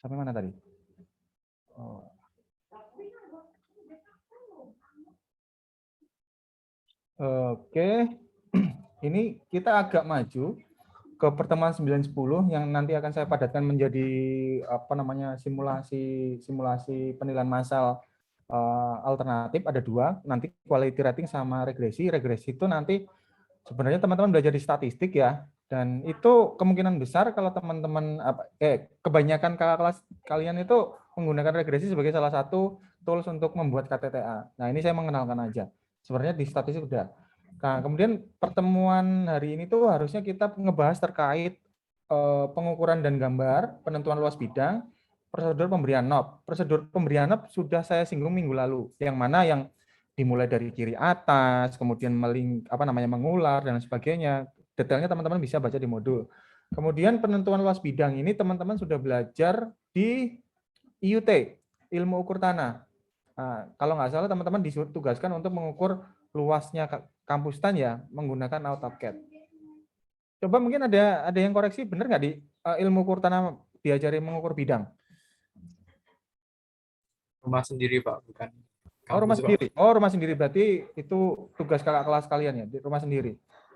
Sampai mana tadi? Oh. Oke, ini kita agak maju ke pertemuan 9-10 yang nanti akan saya padatkan menjadi simulasi penilaian massal alternatif. Ada dua, nanti quality rating sama regresi. Regresi itu nanti sebenarnya teman-teman belajar di statistik ya, dan itu kemungkinan besar kalau teman-teman kebanyakan kakak kelas kalian itu menggunakan regresi sebagai salah satu tools untuk membuat KTTA. Nah, ini saya mengenalkan aja. Sebenarnya di statistik udah. Nah, kemudian pertemuan hari ini tuh harusnya kita ngebahas terkait pengukuran dan gambar, penentuan luas bidang, prosedur pemberian NOP. Prosedur pemberian NOP sudah saya singgung minggu lalu, yang mana yang dimulai dari kiri atas, kemudian mengular dan sebagainya. Detailnya teman-teman bisa baca di modul. Kemudian penentuan luas bidang ini teman-teman sudah belajar di IUT, ilmu ukur tanah. Nah, kalau nggak salah teman-teman ditugaskan untuk mengukur luasnya kampus tan ya menggunakan AutoCAD. Coba mungkin ada yang koreksi, benar nggak di ilmu ukur tanah diajari mengukur bidang? Rumah sendiri Pak, bukan Oh, rumah kampus Pak. sendiri. Oh, rumah sendiri berarti itu tugas kakak kelas kalian ya di rumah sendiri.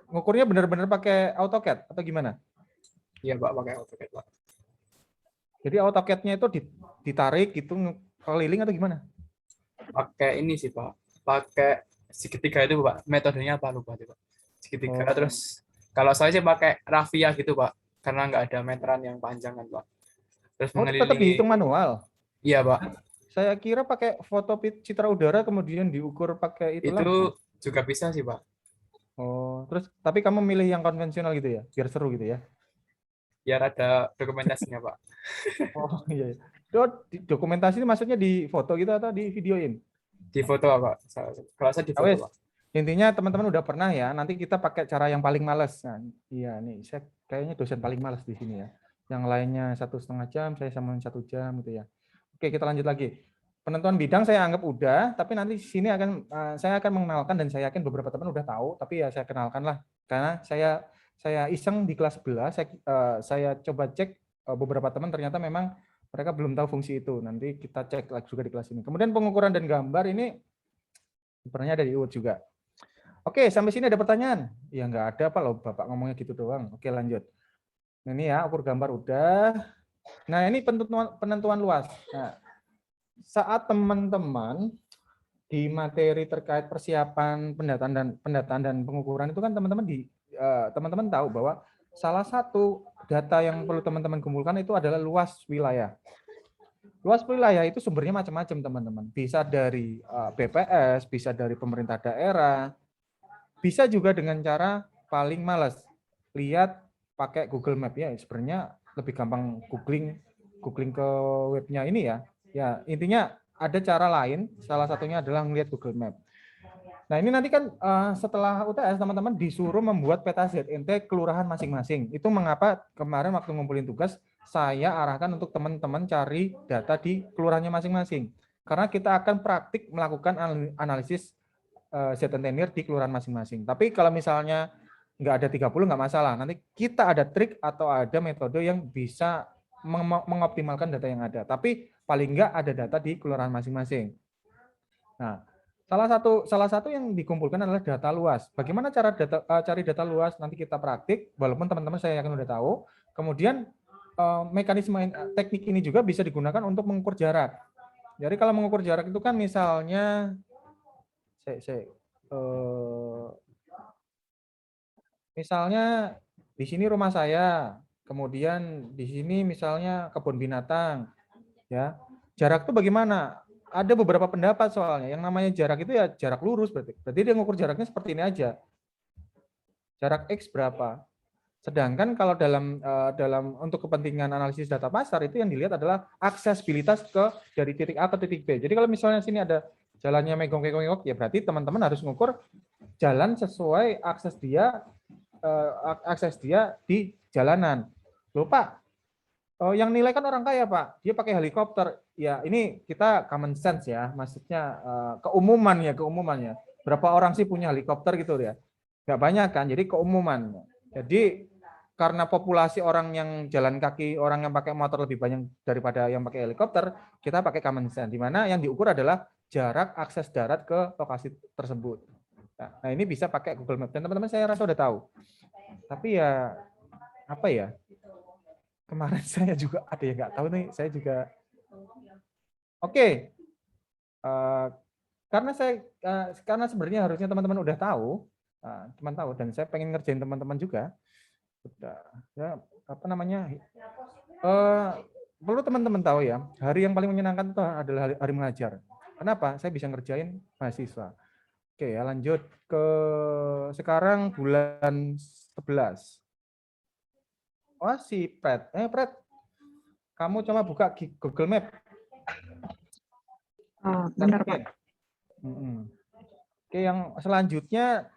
Ngukurnya benar-benar pakai AutoCAD atau gimana? Iya Pak, pakai AutoCAD Pak. Jadi AutoCAD-nya itu ditarik gitu keliling atau gimana? Pakai ini sih Pak, pakai segitiga itu Pak. Metodenya apa lupa sih Pak. Segitiga Oh. terus kalau saya sih pakai rafia gitu Pak, karena nggak ada meteran yang panjang kan Pak. Terus Oh, tetap mengelilingi. dihitung manual. Iya Pak. Saya kira pakai foto citra udara kemudian diukur pakai itu Itu lagi. juga bisa sih Pak. Oh, terus tapi kamu milih yang konvensional gitu ya, biar seru gitu ya? Biar ada dokumentasinya Pak. Oh iya. Itu dokumentasi ini maksudnya di foto gitu atau di videoin? Di foto Pak. Kalau saya di Nah, foto wes, Pak. intinya teman-teman udah pernah ya. Nanti kita pakai cara yang paling males. Nah, iya nih, saya kayaknya dosen paling males di sini ya. Yang lainnya 1,5 jam, saya sama 1 jam gitu ya. Oke, kita lanjut lagi. Penentuan bidang saya anggap udah, tapi nanti di sini saya akan mengenalkan dan saya yakin beberapa teman udah tahu, tapi ya saya kenalkan lah karena saya iseng di kelas 11, saya coba cek beberapa teman ternyata memang mereka belum tahu fungsi itu. Nanti kita cek lagi juga di kelas ini. Kemudian pengukuran dan gambar ini sebenarnya ada di UUD juga. Oke, sampai sini ada pertanyaan? Ya nggak ada Pak, loh Bapak ngomongnya gitu doang. Oke, lanjut. Nah, ini ya, ukur gambar udah. Nah, ini penentuan luas. Nah, saat teman-teman di materi terkait persiapan pendataan dan pengukuran itu kan teman-teman tahu bahwa salah satu data yang perlu teman-teman kumpulkan itu adalah luas wilayah. Luas wilayah itu sumbernya macam-macam teman-teman. Bisa dari BPS, bisa dari pemerintah daerah, bisa juga dengan cara paling males. Lihat pakai Google Map ya, sebenarnya lebih gampang googling ke webnya ini ya. Ya, intinya ada cara lain, salah satunya adalah melihat Google Map. Nah, ini nanti kan setelah UTS teman-teman disuruh membuat peta ZNT kelurahan masing-masing. Itu mengapa kemarin waktu ngumpulin tugas saya arahkan untuk teman-teman cari data di kelurahannya masing-masing. Karena kita akan praktik melakukan analisis ZNT di kelurahan masing-masing. Tapi kalau misalnya nggak ada 30 nggak masalah. Nanti kita ada trik atau ada metode yang bisa mengoptimalkan data yang ada. Tapi paling nggak ada data di kelurahan masing-masing. Nah, salah satu yang dikumpulkan adalah data luas. Bagaimana cara cari data luas? Nanti kita praktik, walaupun teman-teman saya yakin udah tahu. Kemudian mekanisme teknik ini juga bisa digunakan untuk mengukur jarak. Jadi kalau mengukur jarak itu kan misalnya misalnya di sini rumah saya, kemudian di sini misalnya kebun binatang, ya. Jarak itu bagaimana? Ada beberapa pendapat soalnya. Yang namanya jarak itu ya jarak lurus berarti. Berarti dia ngukur jaraknya seperti ini aja. Jarak X berapa? Sedangkan kalau dalam untuk kepentingan analisis data pasar itu yang dilihat adalah aksesibilitas dari titik A ke titik B. Jadi kalau misalnya sini ada jalannya megong-megong ya berarti teman-teman harus mengukur jalan sesuai akses dia di jalanan. Loh Pak, yang nilai kan orang kaya Pak, dia pakai helikopter. Ya ini kita common sense ya, maksudnya keumuman ya. Berapa orang sih punya helikopter gitu ya? Nggak banyak kan, jadi keumuman. Jadi karena populasi orang yang jalan kaki, orang yang pakai motor lebih banyak daripada yang pakai helikopter, kita pakai common sense, di mana yang diukur adalah jarak akses darat ke lokasi tersebut. Nah, ini bisa pakai Google Maps, dan teman-teman saya rasa udah tahu. Tapi ya, apa ya, kemarin saya juga ada yang nggak tahu nih, saya juga. Oke, karena sebenarnya harusnya teman-teman udah tahu, teman tahu, dan saya pengen ngerjain teman-teman juga. Udah, ya, apa namanya? Perlu teman-teman tahu ya, hari yang paling menyenangkan itu adalah hari mengajar. Kenapa? Saya bisa ngerjain mahasiswa. Oke ya, lanjut ke sekarang bulan 11. Oh, si Pret. Pret, kamu coba buka Google Map. Benar, Pak. Oke, yang selanjutnya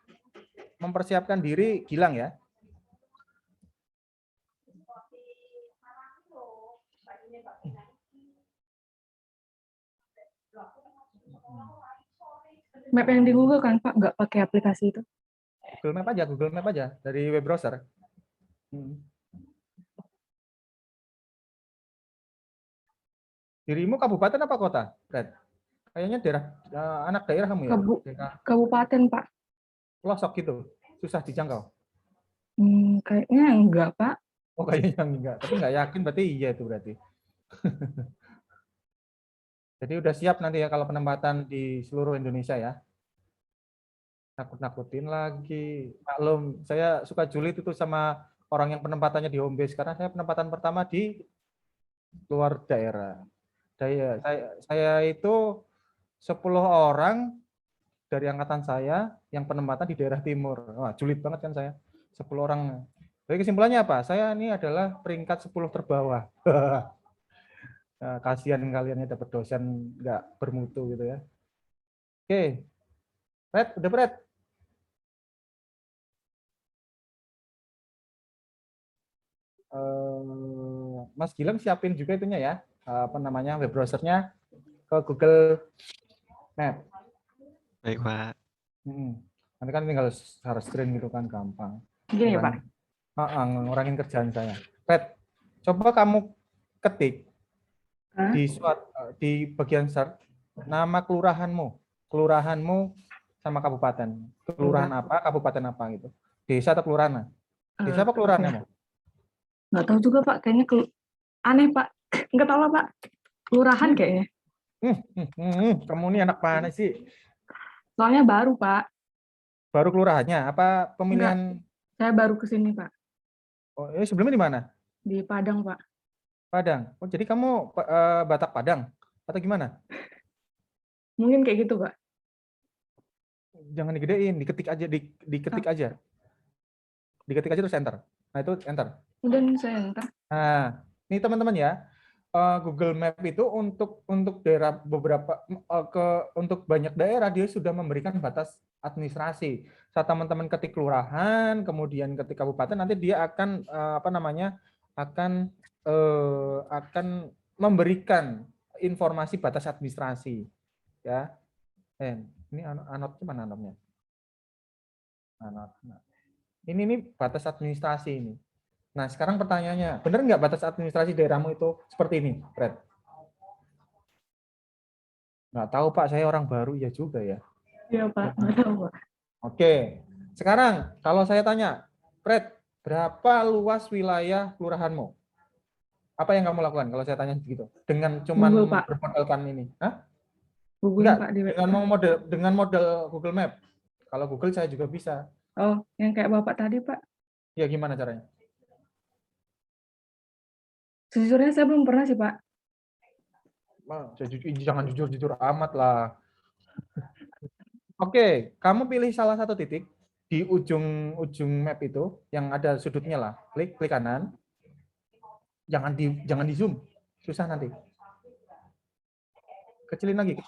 mempersiapkan diri Gilang ya. Map yang di Google kan, Pak, nggak pakai aplikasi itu. Google Map aja dari web browser. Dirimu kabupaten apa kota, Fred? Kayaknya anak daerah kamu ya? Kabupaten, Pak. Pelosok gitu, susah dijangkau. Kayaknya enggak, Pak. Oh, kayaknya enggak, tapi nggak yakin berarti iya itu berarti. Jadi udah siap nanti ya kalau penempatan di seluruh Indonesia ya. Nakut-nakutin lagi. Maklum, saya suka julid itu sama orang yang penempatannya di home base karena saya penempatan pertama di luar daerah. Saya itu 10 orang dari angkatan saya yang penempatan di daerah timur. Wah, julid banget kan saya. 10 orang. Jadi kesimpulannya apa? Saya ini adalah peringkat 10 terbawah. Nah, kasihan kalian dapat dosen nggak bermutu gitu ya. Oke. Fred, udah Fred? Mas Gilang siapin juga itunya ya. Apa namanya? Web browsernya ke Google Map. Baik, Pak. Nanti kan tinggal share screen gitu kan gampang. Gini ya, Pak. Ngurangin kerjaan saya. Fred, coba kamu ketik di bagian search nama kelurahanmu sama kabupaten. Kelurahan apa, kabupaten apa gitu. Desa atau kelurahan? Desa apa kelurahannya? Nggak tahu juga, Pak. Kayaknya aneh, Pak. Nggak tahu lah, Pak. Kelurahan kayaknya. Kamu ini anak mana sih? Soalnya baru, Pak. Baru kelurahannya? Apa pemilihan? Enggak, saya baru ke sini, Pak. Oh, sebelumnya di mana? Di Padang, Pak. Padang. Oh, jadi kamu Batak Padang atau gimana? Mungkin kayak gitu, Pak. Jangan digedein, diketik aja, diketik aja. Diketik aja terus enter. Nah, itu enter. Udah nih saya enter. Nah, ini teman-teman ya. Google Map itu untuk daerah untuk banyak daerah dia sudah memberikan batas administrasi. Saat teman-teman ketik kelurahan, kemudian ketik kabupaten, nanti dia akan akan memberikan informasi batas administrasi. Ya. Ini anotnya mana anotnya? Ini batas administrasi ini. Nah, sekarang pertanyaannya, benar nggak batas administrasi daerahmu itu seperti ini, Fred? Nggak tahu, Pak. Saya orang baru ya juga ya. Iya, Pak. Nggak tahu, Pak. Oke. Sekarang, kalau saya tanya, Fred, berapa luas wilayah kelurahanmu? Apa yang kamu lakukan kalau saya tanya begitu? Dengan cuman bermodalkan ini? Hah? Google, Enggak, Pak, di dengan model Google Map. Kalau Google saya juga bisa. Oh, yang kayak Bapak tadi, Pak. Ya, gimana caranya? Sejujurnya saya belum pernah sih, Pak. Jangan jujur-jujur amat lah. Oke, kamu pilih salah satu titik di ujung map itu yang ada sudutnya lah. Klik kanan. Jangan di zoom, susah nanti. Kecilin lagi.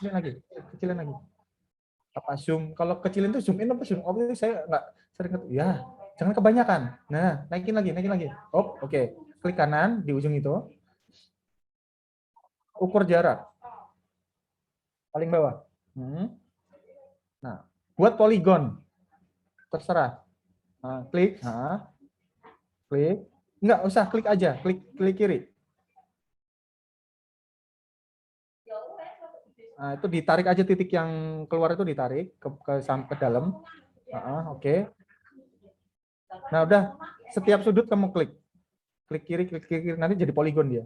Apa zoom? Kalau kecilin tuh zoom in apa zoom out itu saya nggak sering. Ya, jangan kebanyakan. Nah, naikin lagi. Oh, oke. Klik kanan di ujung itu. Ukur jarak. Paling bawah. Nah, buat poligon. Terserah. Nah, klik. Nah. Klik. Enggak usah, klik aja. Klik kiri. Nah, itu ditarik aja titik yang keluar itu ditarik ke dalam. Oke. Nah, udah. Setiap sudut kamu klik. Klik kiri. Nanti jadi poligon dia.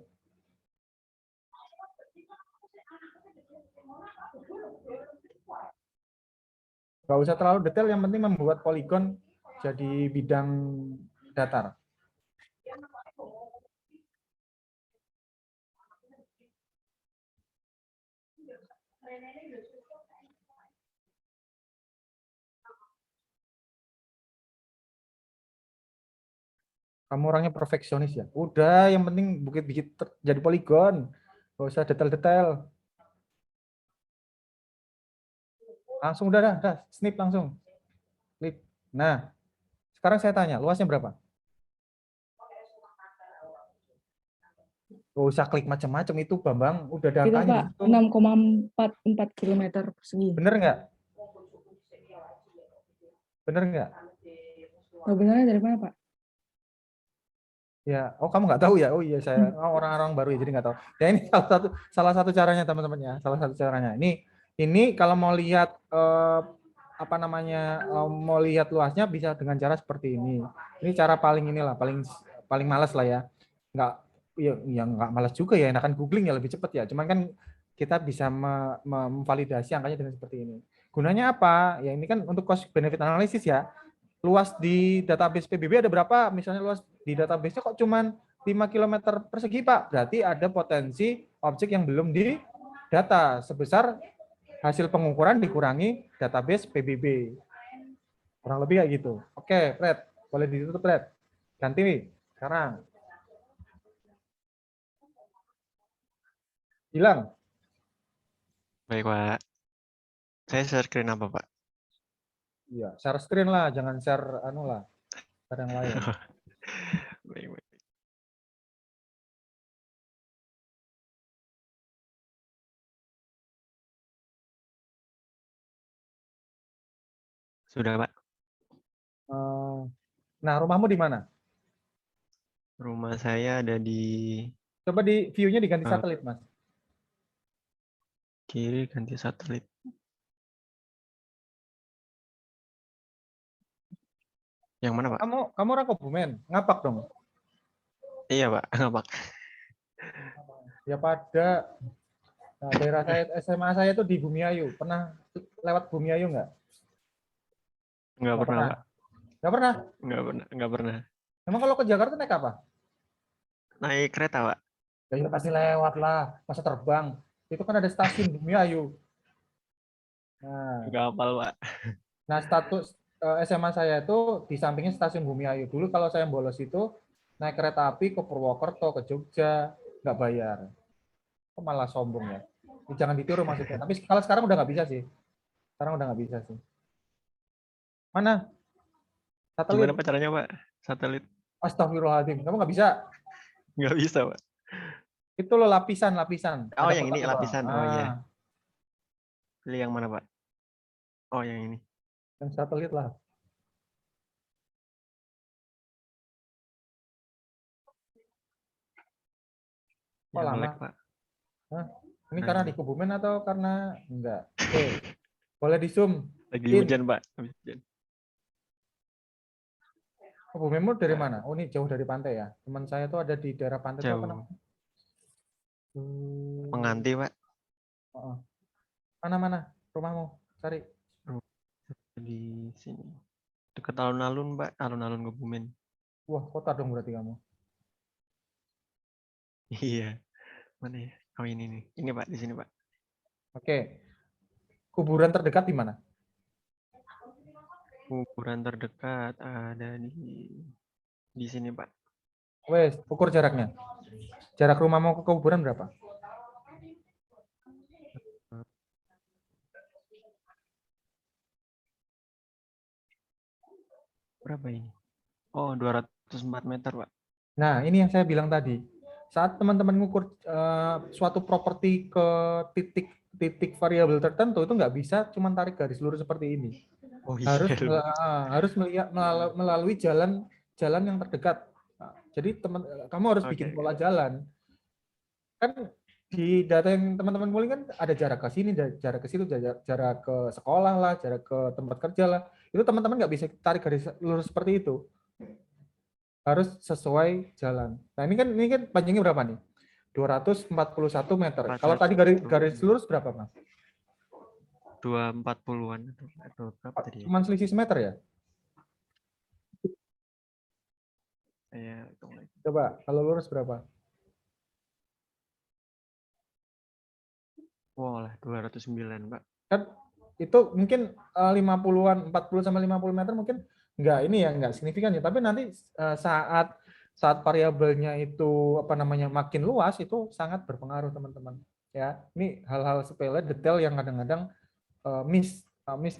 Nggak usah terlalu detail, yang penting membuat poligon jadi bidang datar. Kamu orangnya perfeksionis ya. Udah, yang penting bukit-bukit jadi poligon. Nggak usah detail-detail. Langsung udah, snip langsung. Klik. Nah, sekarang saya tanya, luasnya berapa? Gak usah klik macam-macam itu, Bambang. Udah ada Kita angkanya Pak, di situ. 6,44 km persegi. Bener nggak? Bener nggak? Oh, benernya dari mana Pak? Ya, oh kamu nggak tahu ya? Oh iya, saya orang-orang baru ya, jadi nggak tahu. Ya ini salah satu caranya teman-teman ya, salah satu caranya. Ini kalau mau lihat apa namanya, mau lihat luasnya bisa dengan cara seperti ini. Ini cara paling inilah, paling malas lah ya. Ya nggak malas juga ya, enakan googling ya lebih cepat ya. Cuman kan kita bisa memvalidasi angkanya dengan seperti ini. Gunanya apa? Ya ini kan untuk cost benefit analysis ya. Luas di database PBB ada berapa? Misalnya luas di database-nya kok cuman 5 km persegi, Pak. Berarti ada potensi objek yang belum didata sebesar hasil pengukuran dikurangi database PBB. Kurang lebih kayak gitu. Oke, Fred. Boleh ditutup, Fred. Ganti nih. Sekarang. Hilang. Baik, Pak. Saya share screen apa, Pak? Iya, share screen lah, jangan share share yang lain. Baik. Sudah, Pak. Nah, rumahmu di mana? Rumah saya ada di Coba di view-nya diganti satelit, Mas. kiri, ganti satelit. Yang mana, Pak? Kamu orang Kebumen, ngapak dong. Iya, Pak. Ngapak. Ya pada daerah saya, SMA saya itu di Bumiayu. Pernah lewat Bumiayu nggak? Nggak pernah, Pak. Nggak pernah? Nggak pernah. Emang kalau ke Jakarta naik apa? Naik kereta, Pak. Ya pasti lewat lah, masa terbang. Itu kan ada stasiun Bumiayu. Nggak hafal, Pak. Nah, status SMA saya itu di sampingnya stasiun Bumiayu. Dulu kalau saya bolos itu naik kereta api ke Purwokerto, ke Jogja, nggak bayar. Kok malah sombong ya? Jangan ditiru maksudnya. Tapi kalau sekarang udah nggak bisa sih. Sekarang udah nggak bisa sih. Mana? Satelit. Gimana Pak caranya, Pak? Satelit. Astagfirullahaladzim. Kamu nggak bisa? Nggak bisa, Pak. Itu loh lapisan. Oh, Ada yang ini kotak lapisan. bawah. Oh iya. Pilih yang mana, Pak? Oh, yang ini. Yang satelit lah. Kok lama? Melek, Pak. Hah? Ini karena di Kebumen atau karena enggak? Oke. Boleh di zoom. Lagi hujan, Pak. Habis hujan. Kebumenmu dari mana? Oh, ini jauh dari pantai ya. Teman saya tuh ada di daerah pantai. Itu apa Jauh. namanya? Menganti, Pak. Mana rumahmu? Cari. Di sini. Dekat alun-alun, Pak. Alun-alun Kebumen. Wah, kota dong berarti kamu. Iya. Mana ya? Oh, ini nih. Ini, Pak. Di sini, Pak. Oke. Kuburan terdekat di mana? Kuburan terdekat ada di sini, Pak. Wes, ukur jaraknya. Jarak rumahmu ke kuburan berapa? Berapa ini? Oh, 204 meter, Pak. Nah, ini yang saya bilang tadi. Saat teman-teman mengukur suatu properti ke titik variabel tertentu, itu nggak bisa cuma tarik garis lurus seperti ini. Oh, iya. Harus melihat melalui jalan yang terdekat. Jadi kamu harus bikin Oke. pola jalan. Kan di data yang teman-teman polling kan ada jarak ke sini, jarak ke situ, jarak ke sekolah lah, jarak ke tempat kerja lah. Itu teman-teman nggak bisa tarik garis lurus seperti itu. Harus sesuai jalan. Nah, ini kan panjangnya berapa nih? 241 meter. Kalau tadi garis lurus berapa, Mas? 240-an atau berapa tadi? Cuman selisih semeter ya? Saya hitung lagi. Coba, kalau lurus berapa? Wah, 209, Pak. Kan itu mungkin 50-an, 40 sampai 50 meter mungkin nggak signifikan ya, tapi nanti saat variabelnya itu makin luas itu sangat berpengaruh, teman-teman. Ya, ini hal-hal sepele detail yang kadang-kadang miss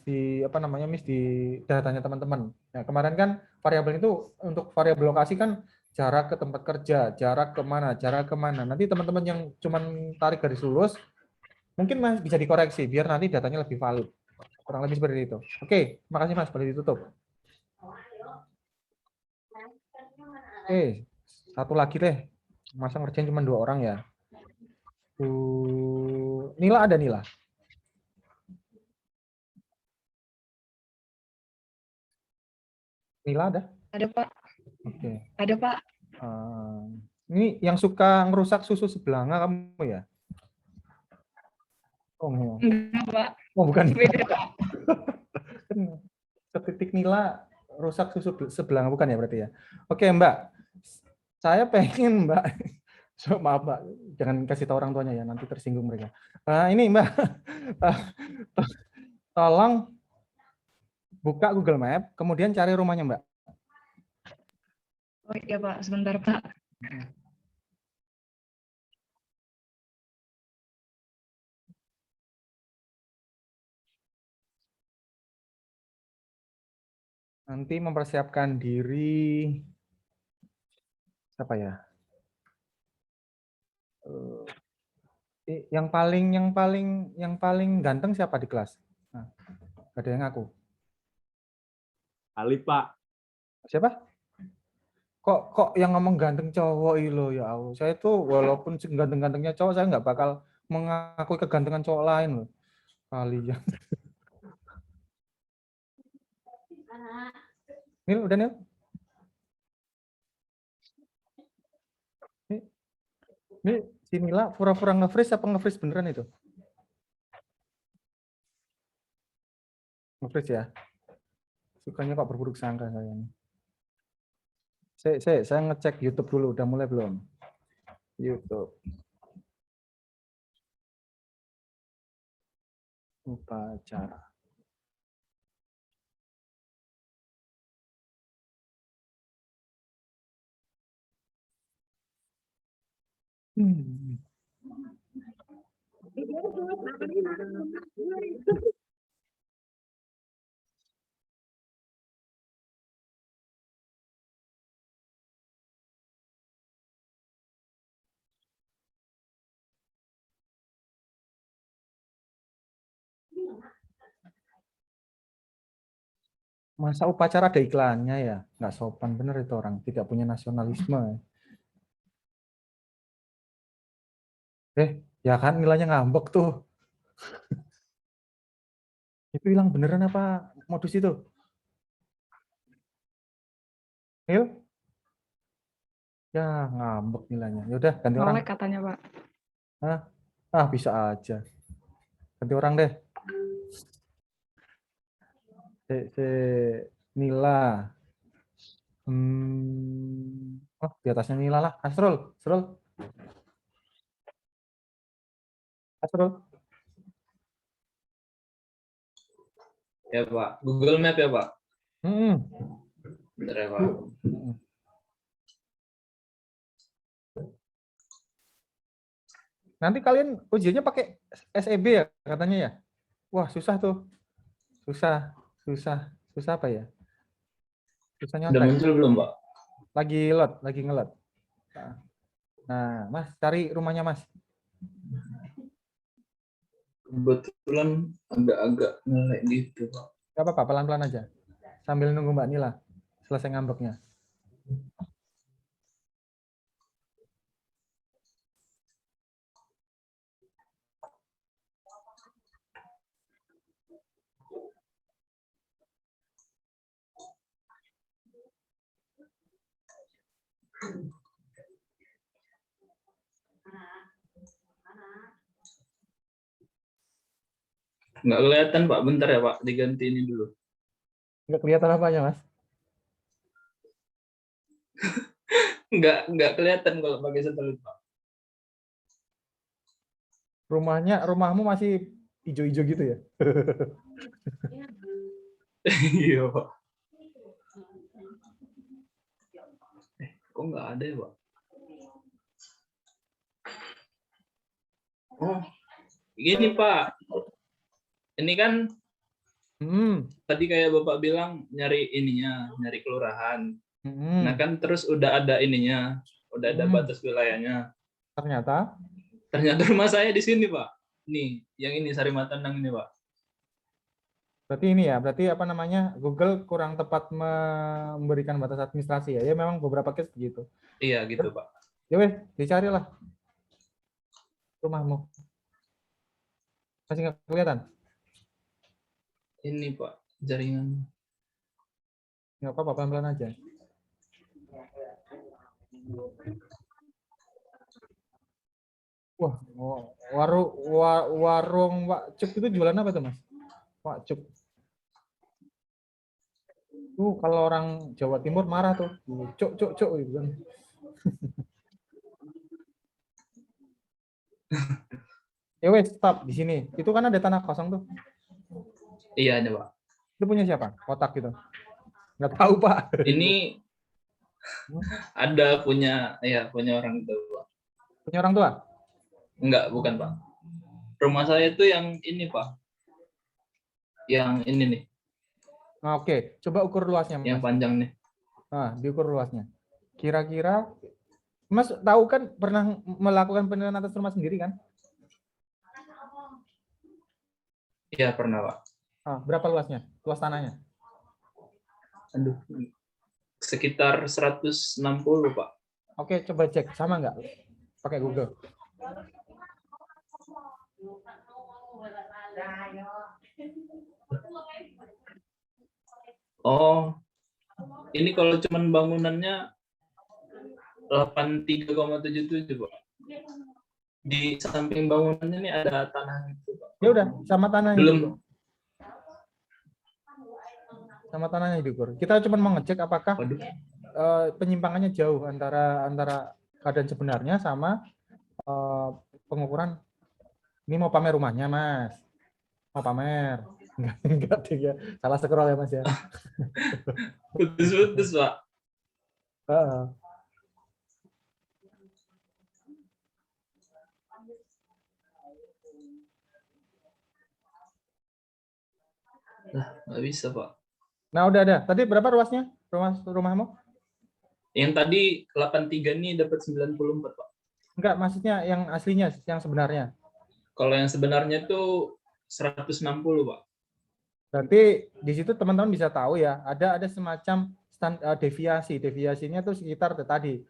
di miss di datanya teman-teman. Ya, kemarin kan variabel itu untuk variabel lokasi kan jarak ke tempat kerja, jarak kemana. Nanti teman-teman yang cuman tarik garis lurus mungkin Mas bisa dikoreksi biar nanti datanya lebih valid. Kurang lebih seperti itu. Oke, makasih Mas, boleh ditutup. Oke, satu lagi deh. Masa ngerjain cuma 2 orang ya? Nila ada Nila? Nila ada? Ada Pak. Oke. Ada Pak. Ini yang suka ngerusak susu sebelanga kamu ya? Oh, Enggak Pak. oh bukan. Beda Pak. Setitik Nila rusak susu sebelanga bukan ya berarti ya? Oke Mbak, saya pengen Mbak, maaf Mbak, jangan kasih tahu orang tuanya ya, nanti tersinggung mereka. Ini Mbak, tolong buka Google Map, kemudian cari rumahnya Mbak. Oh iya Pak, sebentar Pak. Nanti mempersiapkan diri siapa ya? Yang paling ganteng siapa di kelas? Nah, ada yang ngaku. Alif, Pak. Siapa? Kok yang ngomong ganteng cowok lo ya Allah. Saya tuh walaupun ganteng-gantengnya cowok, saya nggak bakal mengakui kegantengan cowok lain loh. Kalian. Nil, udah Nil? Ini si Nila pura-pura nge-freeze apa nge-freeze beneran itu? Nge-freeze ya? Sukanya kok berburuk sangka saya ini. Saya ngecek YouTube dulu, udah mulai belum? YouTube. Upacara. Masa upacara ada iklannya ya? Nggak sopan bener itu orang, tidak punya nasionalisme. Ya kan nilainya ngambek tuh. Itu hilang beneran apa modus itu? Nil? Ya ngambek nilainya. Ya udah ganti orang. Nolak katanya Pak. Bisa aja. Ganti orang deh. Nila. Oh, di atasnya Nila lah. Asrul. Ya, Pak. Google Map ya, Pak. Bentar ya, Pak. Nanti kalian ujiannya pakai SEB ya katanya ya? Wah, susah tuh. Susah apa ya? Susah Udah nyontek. muncul belum, Pak? Lagi ngelot. Nah, Mas, cari rumahnya, Mas. Kebetulan agak-agak ngelek gitu, Pak. Gak apa-apa, pelan-pelan aja. Sambil nunggu Mbak Nila selesai ngambeknya. Nggak kelihatan Pak, bentar ya Pak, diganti ini dulu. Nggak kelihatan apanya, Mas? Nggak kelihatan kalau pakai satelit Pak. Rumahmu masih hijau-hijau gitu ya? Iya Pak. Kok nggak ada ya Pak? Oh, gini Pak. Ini kan tadi kayak Bapak bilang nyari ininya, nyari kelurahan. Nah kan terus udah ada ininya, udah ada batas wilayahnya. Ternyata rumah saya di sini Pak. Nih, yang ini Sarimatandang ini Pak. berarti ini ya, berarti apa namanya, Google kurang tepat memberikan batas administrasi ya. Ya memang beberapa case begitu. Iya gitu Pak. Ya wes, dicarilah rumahmu. Masih nggak kelihatan? Ini Pak, jaringan. Nggak apa-apa, pelan-pelan aja. Wah, warung Wak Cuk itu jualan apa tuh, Mas? Wak Cuk. Kalau orang Jawa Timur marah tuh. Cuk gitu kan. Ya wes, stop di sini. Itu kan ada tanah kosong tuh. Iya ada Pak. Itu punya siapa? Kotak gitu. Nggak tahu, Pak. Ini ada punya orang tua Pak. Punya orang tua? Enggak, bukan Pak. Rumah saya itu yang ini Pak. Yang ini nih. Nah, oke, coba ukur luasnya, Mas. Yang panjang nih. Nah, diukur luasnya. Kira-kira, Mas tahu kan pernah melakukan penilaian atas rumah sendiri kan? Iya pernah Pak. Nah, berapa luasnya? Luas tanahnya? Aduh, sekitar 160 Pak. Oke, coba cek. Sama nggak? Pakai Google. Oh, ini kalau cuman bangunannya 83,77 Pak. Di samping bangunannya ini ada tanah itu Pak. Ya udah, sama tanahnya. Belum. Sama tanahnya diukur. Kita cuma mau ngecek apakah penyimpangannya jauh antara keadaan sebenarnya sama pengukuran. Ini mau pamer rumahnya, Mas. Mau pamer. Enggak deh ya. Salah scroll ya, Mas ya. Putus-putus Pak. Nggak bisa Pak. Nah, udah ada. Tadi berapa luasnya rumahmu? Yang tadi 83 ini dapat 94 Pak. Enggak, maksudnya yang aslinya, yang sebenarnya. Kalau yang sebenarnya itu 160 Pak. Berarti di situ teman-teman bisa tahu ya, ada semacam deviasi. Deviasinya tuh sekitar tadi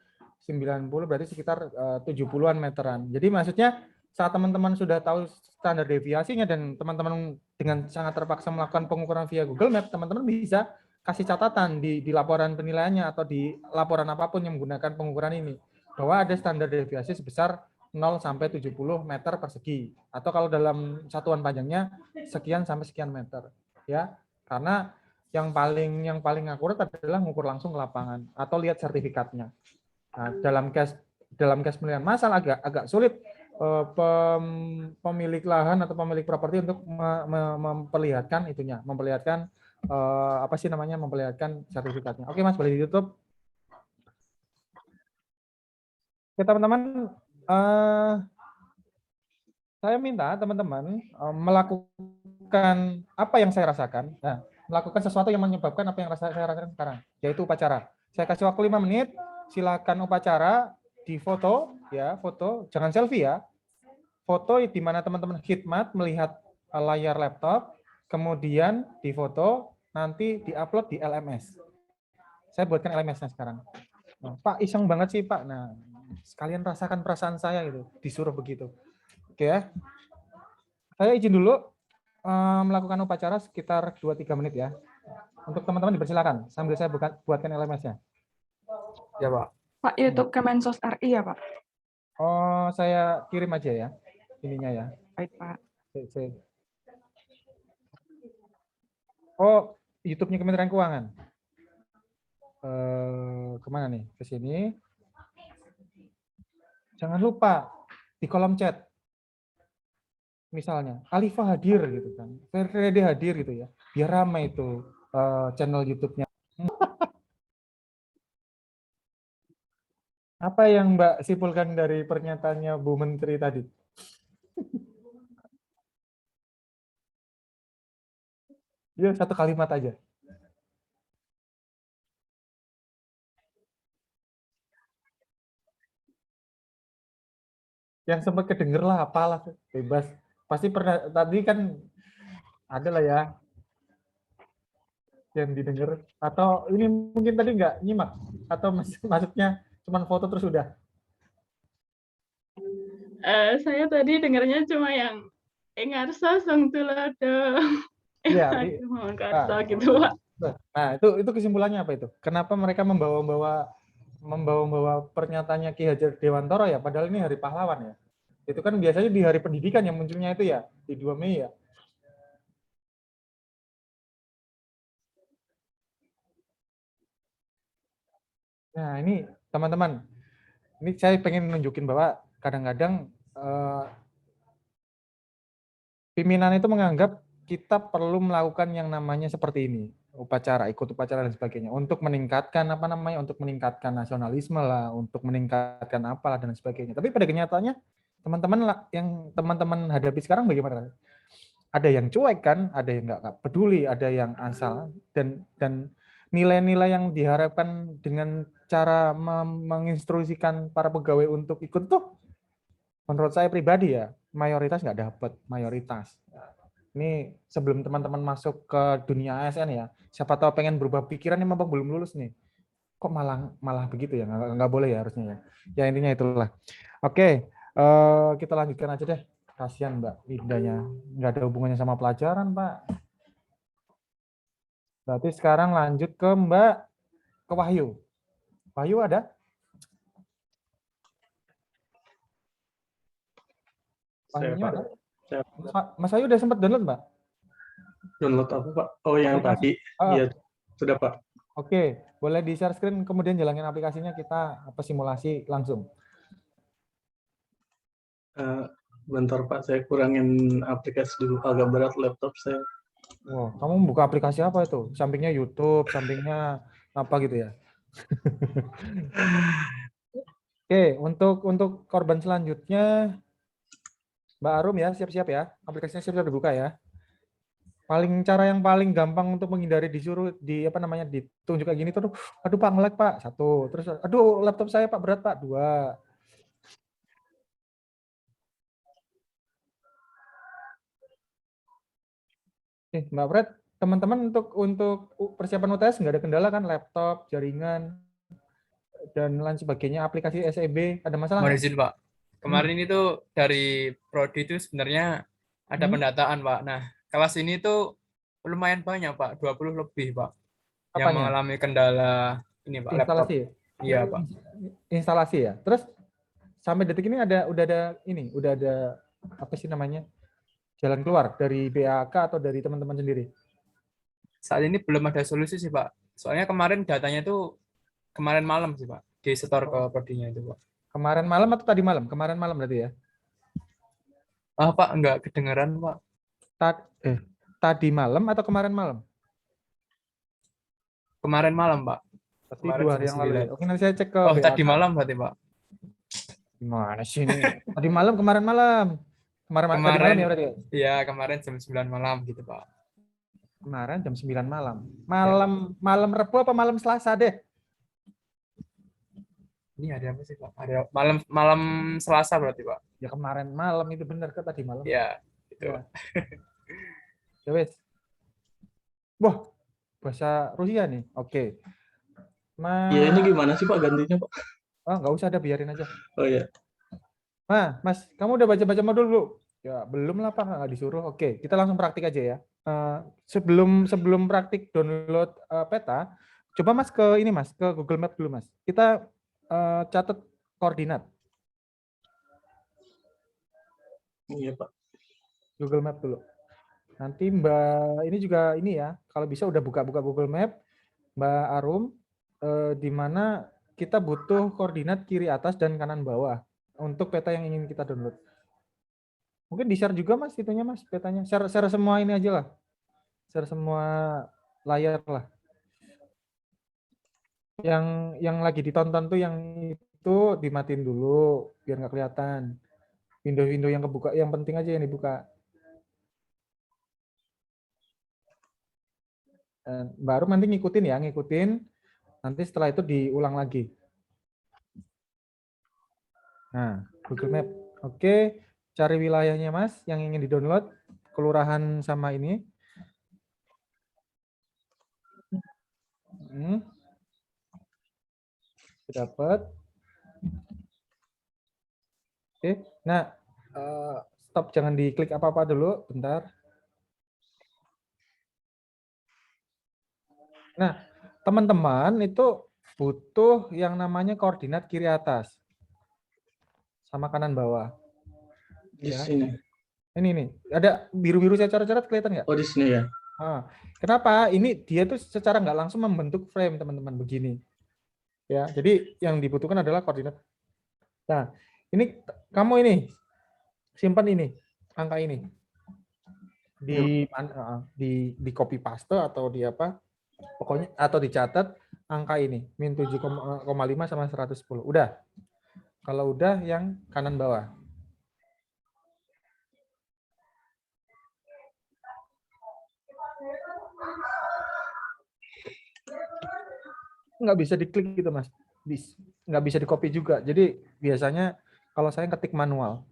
90, berarti sekitar 70-an meteran. Jadi maksudnya saat teman-teman sudah tahu standar deviasinya dan teman-teman dengan sangat terpaksa melakukan pengukuran via Google Map, teman-teman bisa kasih catatan di laporan penilaiannya atau di laporan apapun yang menggunakan pengukuran ini bahwa ada standar deviasi sebesar 0 sampai 70 meter persegi, atau kalau dalam satuan panjangnya sekian sampai sekian meter ya. Karena yang paling akurat adalah mengukur langsung ke lapangan atau lihat sertifikatnya. Nah, dalam case penilaian massal agak sulit pemilik lahan atau pemilik properti untuk memperlihatkan memperlihatkan sertifikatnya. Oke Mas, boleh ditutup. Oke teman-teman, saya minta teman-teman melakukan apa yang saya rasakan. Nah, melakukan sesuatu yang menyebabkan apa yang saya rasakan sekarang, yaitu upacara. Saya kasih waktu 5 menit, silakan upacara di foto ya, foto, jangan selfie ya. Foto di mana teman-teman khidmat melihat layar laptop, kemudian di foto, nanti diupload di LMS. Saya buatkan LMS-nya sekarang. Nah, Pak, iseng banget sih Pak. Nah, sekalian rasakan perasaan saya gitu, disuruh begitu. Oke ya. Saya izin dulu melakukan upacara sekitar 2-3 menit ya. Untuk teman-teman dipersilakan sambil saya buatkan LMS-nya. Ya Pak. Pak, YouTube Kemensos RI ya, Pak? Oh, saya kirim aja ya ininya ya. Baik, Pak. Oh, YouTube-nya Kementerian Keuangan. Kemana nih? Ke sini. Jangan lupa di kolom chat. Misalnya, Alifa hadir gitu kan. Ferrede hadir gitu ya. Biar ramai itu channel YouTube-nya. Apa yang Mbak simpulkan dari pernyataannya Bu Menteri tadi? Ya, satu kalimat aja. Yang sempat kedenger lah, apalah, bebas. Pasti pernah, tadi kan ada lah ya yang didengar. Atau ini mungkin tadi nggak nyimak? Atau maksudnya cuma foto terus udah? Saya tadi dengarnya cuma yang ngarsa sang tulodo. Iya, Ngarsa gitu, Pak. Nah, itu kesimpulannya apa itu? Kenapa mereka membawa pernyataannya Ki Hajar Dewantara ya, padahal ini Hari Pahlawan ya. Itu kan biasanya di Hari Pendidikan yang munculnya itu ya, di 2 Mei ya. Nah, ini teman-teman, ini saya pengen nunjukin bahwa kadang-kadang pimpinan itu menganggap kita perlu melakukan yang namanya seperti ini, upacara, ikut upacara dan sebagainya, untuk meningkatkan untuk meningkatkan nasionalisme lah, untuk meningkatkan apalah dan sebagainya. Tapi pada kenyataannya teman-teman hadapi sekarang bagaimana? Ada yang cuek kan, ada yang nggak peduli, ada yang asal, dan nilai-nilai yang diharapkan dengan cara menginstruksikan para pegawai untuk ikut tuh, menurut saya pribadi ya, mayoritas nggak dapat, mayoritas. Ini sebelum teman-teman masuk ke dunia ASN ya, siapa tahu pengen berubah pikiran yang memang belum lulus nih. Kok malah begitu ya? Nggak boleh ya harusnya ya. Ya intinya itulah. Oke, kita lanjutkan aja deh. Kasihan Mbak Indanya, nggak ada hubungannya sama pelajaran, Pak. Berarti sekarang lanjut ke Wahyu. Wahyu ada? Wahyunya ada? Mas Wahyu udah sempat download, Mbak? Download apa, Pak? Oh, yang tadi. Iya, sudah, Pak. Oke, boleh di share screen kemudian jalanin aplikasinya, kita simulasi langsung. Bentar, Pak, saya kurangin aplikasi dulu, agak berat laptop saya. Wow, kamu buka aplikasi apa itu? Sampingnya YouTube, sampingnya apa gitu ya? Oke, untuk korban selanjutnya Mbak Arum ya, siap-siap ya. Aplikasinya siap-siap dibuka ya. Cara yang paling gampang untuk menghindari disuruh ditunjuk kayak gini tuh, aduh Pak nge-lag Pak, 1. Terus aduh laptop saya Pak berat Pak, 2. Mbak Fred, teman-teman untuk persiapan UTS nggak ada kendala kan, laptop, jaringan, dan lain sebagainya, aplikasi SEB, ada masalah? Mohon izin Pak, kemarin itu dari Prodi itu sebenarnya ada pendataan Pak. Nah, kelas ini tuh lumayan banyak Pak, 20 lebih Pak. Apanya? Yang mengalami kendala ini Pak, instalasi. Laptop. Iya Pak. Instalasi ya. Terus sampai detik ini udah ada apa sih namanya? Jalan keluar dari BAK atau dari teman-teman sendiri? Saat ini belum ada solusi sih Pak. Soalnya kemarin datanya tuh kemarin malam sih Pak, di setor ke prodinya itu Pak. Kemarin malam atau tadi malam? Kemarin malam berarti ya? Pak, enggak kedengeran Pak. Tadi malam atau kemarin malam? Kemarin malam Pak. Berarti 2 hari yang lalu ya? Oke, nanti saya cek ke BAK. Tadi malam berarti Pak. Gimana sih ini? Tadi malam, kemarin malam. Kemarin malam ya berarti? Iya, kemarin jam 9 malam gitu Pak. Kemarin jam 9 malam. Malam Rabu apa malam Selasa deh? Ini ada apa sih Pak? Ada malam Selasa berarti Pak. Ya kemarin malam itu benar kan, tadi malam. Iya, itu. Ya. Ya wes. Wah, bahasa Rusia nih. Oke. Ya ini gimana sih Pak gantinya Pak? Nggak usah, ada biarin aja. Oh iya. Mas, kamu udah baca-baca modul dulu? Ya, belum lah Pak, nggak disuruh. Oke, kita langsung praktik aja ya. Sebelum praktik download peta, coba Mas ke Google Map dulu Mas. Kita catat koordinat Iya, Pak. Google Map dulu. Nanti Mbak ini juga ini ya, kalau bisa udah buka-buka Google Map, Mbak Arum, di mana kita butuh koordinat kiri atas dan kanan bawah untuk peta yang ingin kita download. Mungkin di-share juga Mas itunya Mas petanya. Share semua ini aja lah. Share semua layar lah. Yang lagi ditonton tuh yang itu dimatiin dulu biar nggak kelihatan. Window-window yang kebuka, yang penting aja yang dibuka. Baru nanti ngikutin ya, ngikutin. Nanti setelah itu diulang lagi. Nah, Google Map. Oke, cari wilayahnya Mas yang ingin di-download, kelurahan sama ini. Dapat. Oke, nah stop, jangan diklik apa-apa dulu, bentar. Nah, teman-teman itu butuh yang namanya koordinat kiri atas sama kanan bawah. Di Ya. sini. Ini nih, ada biru-biru saya coret-coret kelihatan nggak? Oh, di sini ya. Kenapa? Ini dia tuh secara nggak langsung membentuk frame, teman-teman, begini. Ya, jadi yang dibutuhkan adalah koordinat. Nah, ini kamu ini simpan ini angka ini di copy paste atau di apa? Pokoknya atau dicatat angka ini min 7,5 sama 110. Udah. Kalau udah yang kanan bawah. Nggak bisa diklik gitu Mas. Nggak bisa di copy juga. Jadi biasanya kalau saya ketik manual,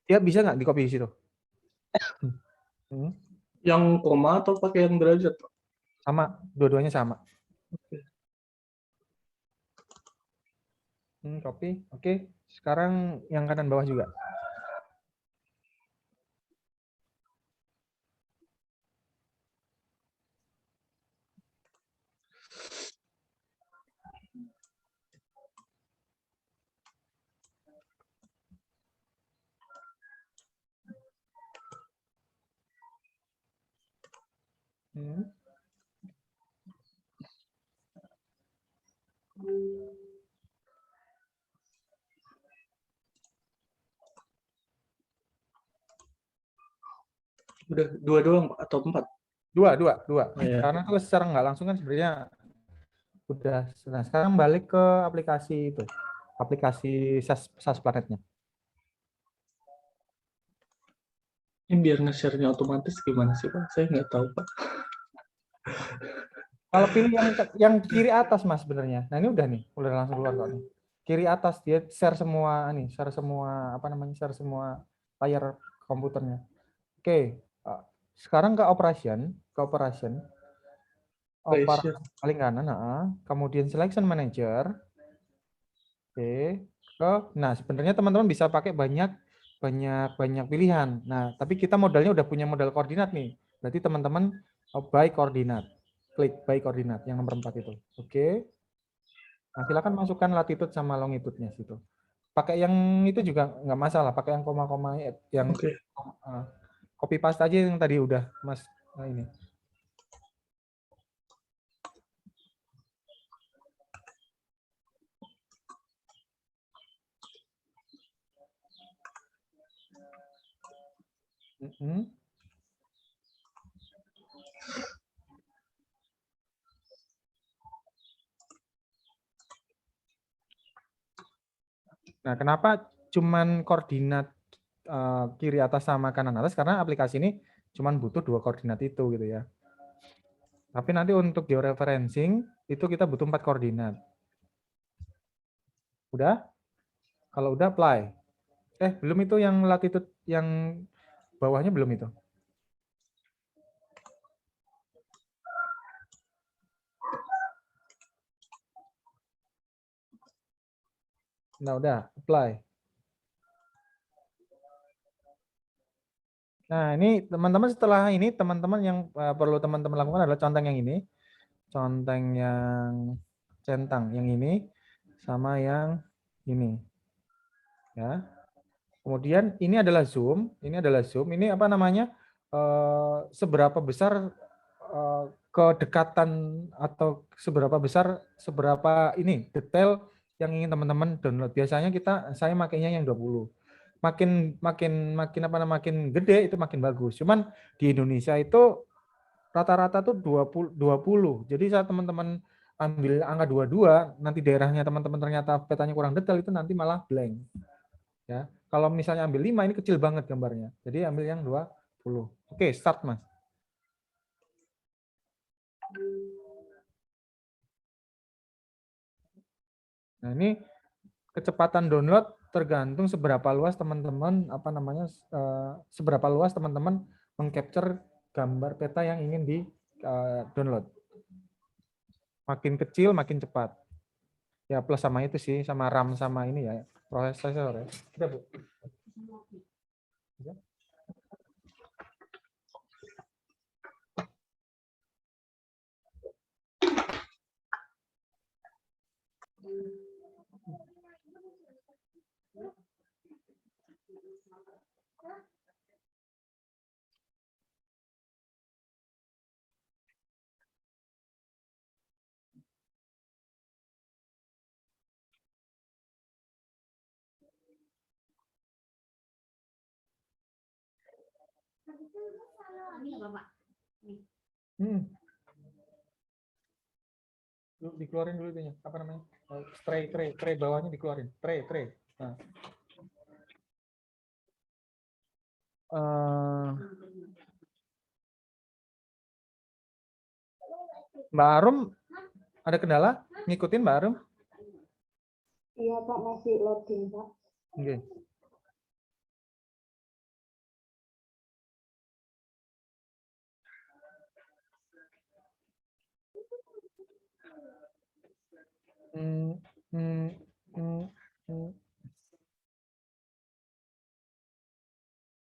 ya bisa nggak di copy di situ? Yang koma atau pakai yang derajat? Sama, dua-duanya sama. Copy. Oke. Sekarang yang kanan bawah juga. Udah dua doang atau 4? Dua. Iya. Karena itu secara nggak langsung kan sebenarnya udah. Nah, sekarang balik ke aplikasi itu, aplikasi SAS Planetnya. Ini biar nge-share-nya otomatis gimana sih Pak? Saya nggak tahu Pak. Kalau pilih yang kiri atas Mas sebenarnya. Nah ini udah nih, udah langsung keluar kok nih. Kiri atas dia share semua nih, share semua share semua layar komputernya. Oke, sekarang ke operation. Paling kanan, kemudian selection manager. Oke, nah sebenarnya teman-teman bisa pakai banyak pilihan. Nah, tapi kita modalnya udah punya modal koordinat nih. Berarti teman-teman by koordinat. Klik by koordinat yang nomor 4 itu. Oke. Nah, silakan masukkan latitude sama longitude-nya situ. Pakai yang itu juga nggak masalah, pakai yang koma-koma yang copy paste aja yang tadi udah Mas ini. Nah, kenapa cuman koordinat kiri atas sama kanan atas? Karena aplikasi ini cuman butuh 2 koordinat itu gitu ya. Tapi nanti untuk georeferencing itu kita butuh 4 koordinat. Udah? Kalau udah apply. Belum itu yang latitude yang bawahnya belum itu. Nah, udah apply. Nah, ini teman-teman setelah ini teman-teman yang perlu teman-teman lakukan adalah conteng yang ini. Conteng yang centang yang ini. sama yang ini. Ya. Kemudian ini adalah zoom, ini apa namanya? Seberapa besar kedekatan atau seberapa ini detail yang ingin teman-teman download. Biasanya saya makainya yang 20. Makin gede itu makin bagus. Cuman di Indonesia itu rata-rata tuh 20. Jadi saat teman-teman ambil angka 22, nanti daerahnya teman-teman ternyata petanya kurang detail, itu nanti malah blank. Ya. Kalau misalnya ambil 5, ini kecil banget gambarnya. Jadi ambil yang 20. Oke, start Mas. Nah, ini kecepatan download tergantung seberapa luas teman-teman mengcapture gambar peta yang ingin di download. Makin kecil makin cepat. Ya plus sama itu sih, sama RAM sama ini ya, prosesor ya. Udah, Bu. Ya. Dikeluarin dulu itunya, apa namanya? Tray bawahnya dikeluarin. Tray. Nah. Mbak Arum ada kendala? Ngikutin Mbak Arum? Iya Pak, masih loading Pak. Oke.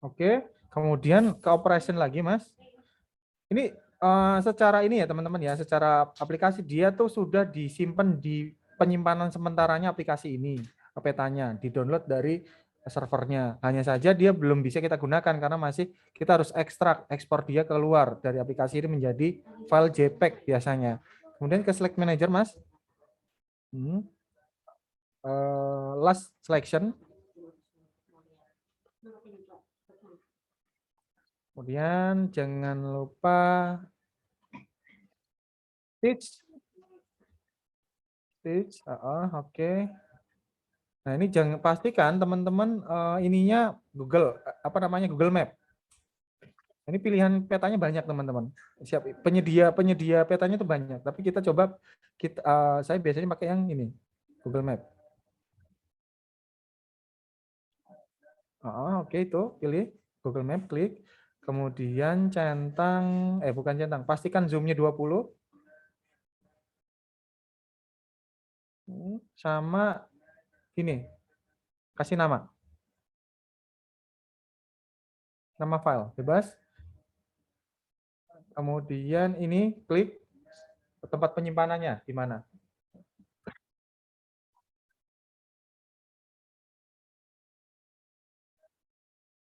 Oke, kemudian ke operation lagi, Mas. Ini secara ini ya, teman-teman ya, secara aplikasi dia tuh sudah disimpan di penyimpanan sementaranya aplikasi ini, petanya, di-download dari servernya. Hanya saja dia belum bisa kita gunakan karena masih kita harus ekspor dia keluar dari aplikasi ini menjadi file JPEG biasanya. Kemudian ke Select Manager, Mas. Last selection. Kemudian jangan lupa stage. Oke. Nah, ini jangan pastikan teman-teman ininya Google Map. Ini pilihan petanya banyak, teman-teman. Siap, penyedia petanya itu banyak, tapi kita coba saya biasanya pakai yang ini, Google Map. Oke, itu pilih Google Map, klik. Kemudian pastikan zoom-nya 20. Sama ini, kasih nama file, bebas. Kemudian ini klik tempat penyimpanannya di mana.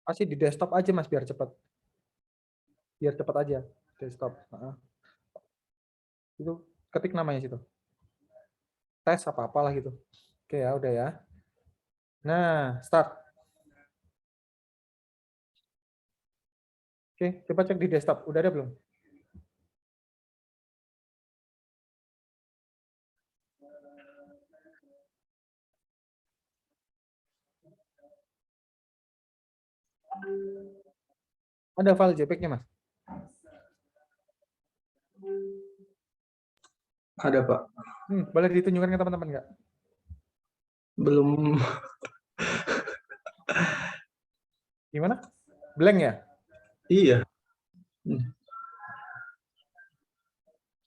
Pasti di desktop aja Mas, biar cepat. Biar cepat aja, desktop. Itu ketik namanya situ. Tes apa-apalah gitu. Oke ya, udah ya. Nah, start. Oke, coba cek di desktop. Udah ada belum? Ada file JPEG-nya, Mas? Ada, Pak. Boleh ditunjukkan ke teman-teman nggak? Belum. Gimana? Blank ya? Iya.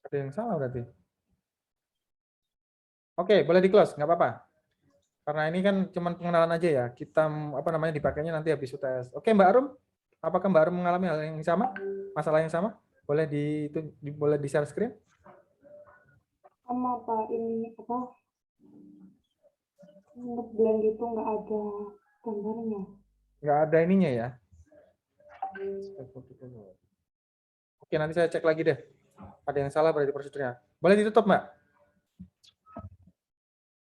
Ada yang salah berarti. Oke, boleh di-close, nggak apa-apa. Karena ini kan cuma pengenalan aja ya. Kita dipakainya nanti habis UTS. Oke, Mbak Arum, apakah Mbak Arum mengalami hal yang sama? Masalah yang sama? Boleh di share screen? Sama Pak, ini apa? ngeblend itu nggak ada gambarnya. Nggak ada ininya ya. Oke, nanti saya cek lagi deh. Ada yang salah berarti prosedurnya. Boleh ditutup, Mbak?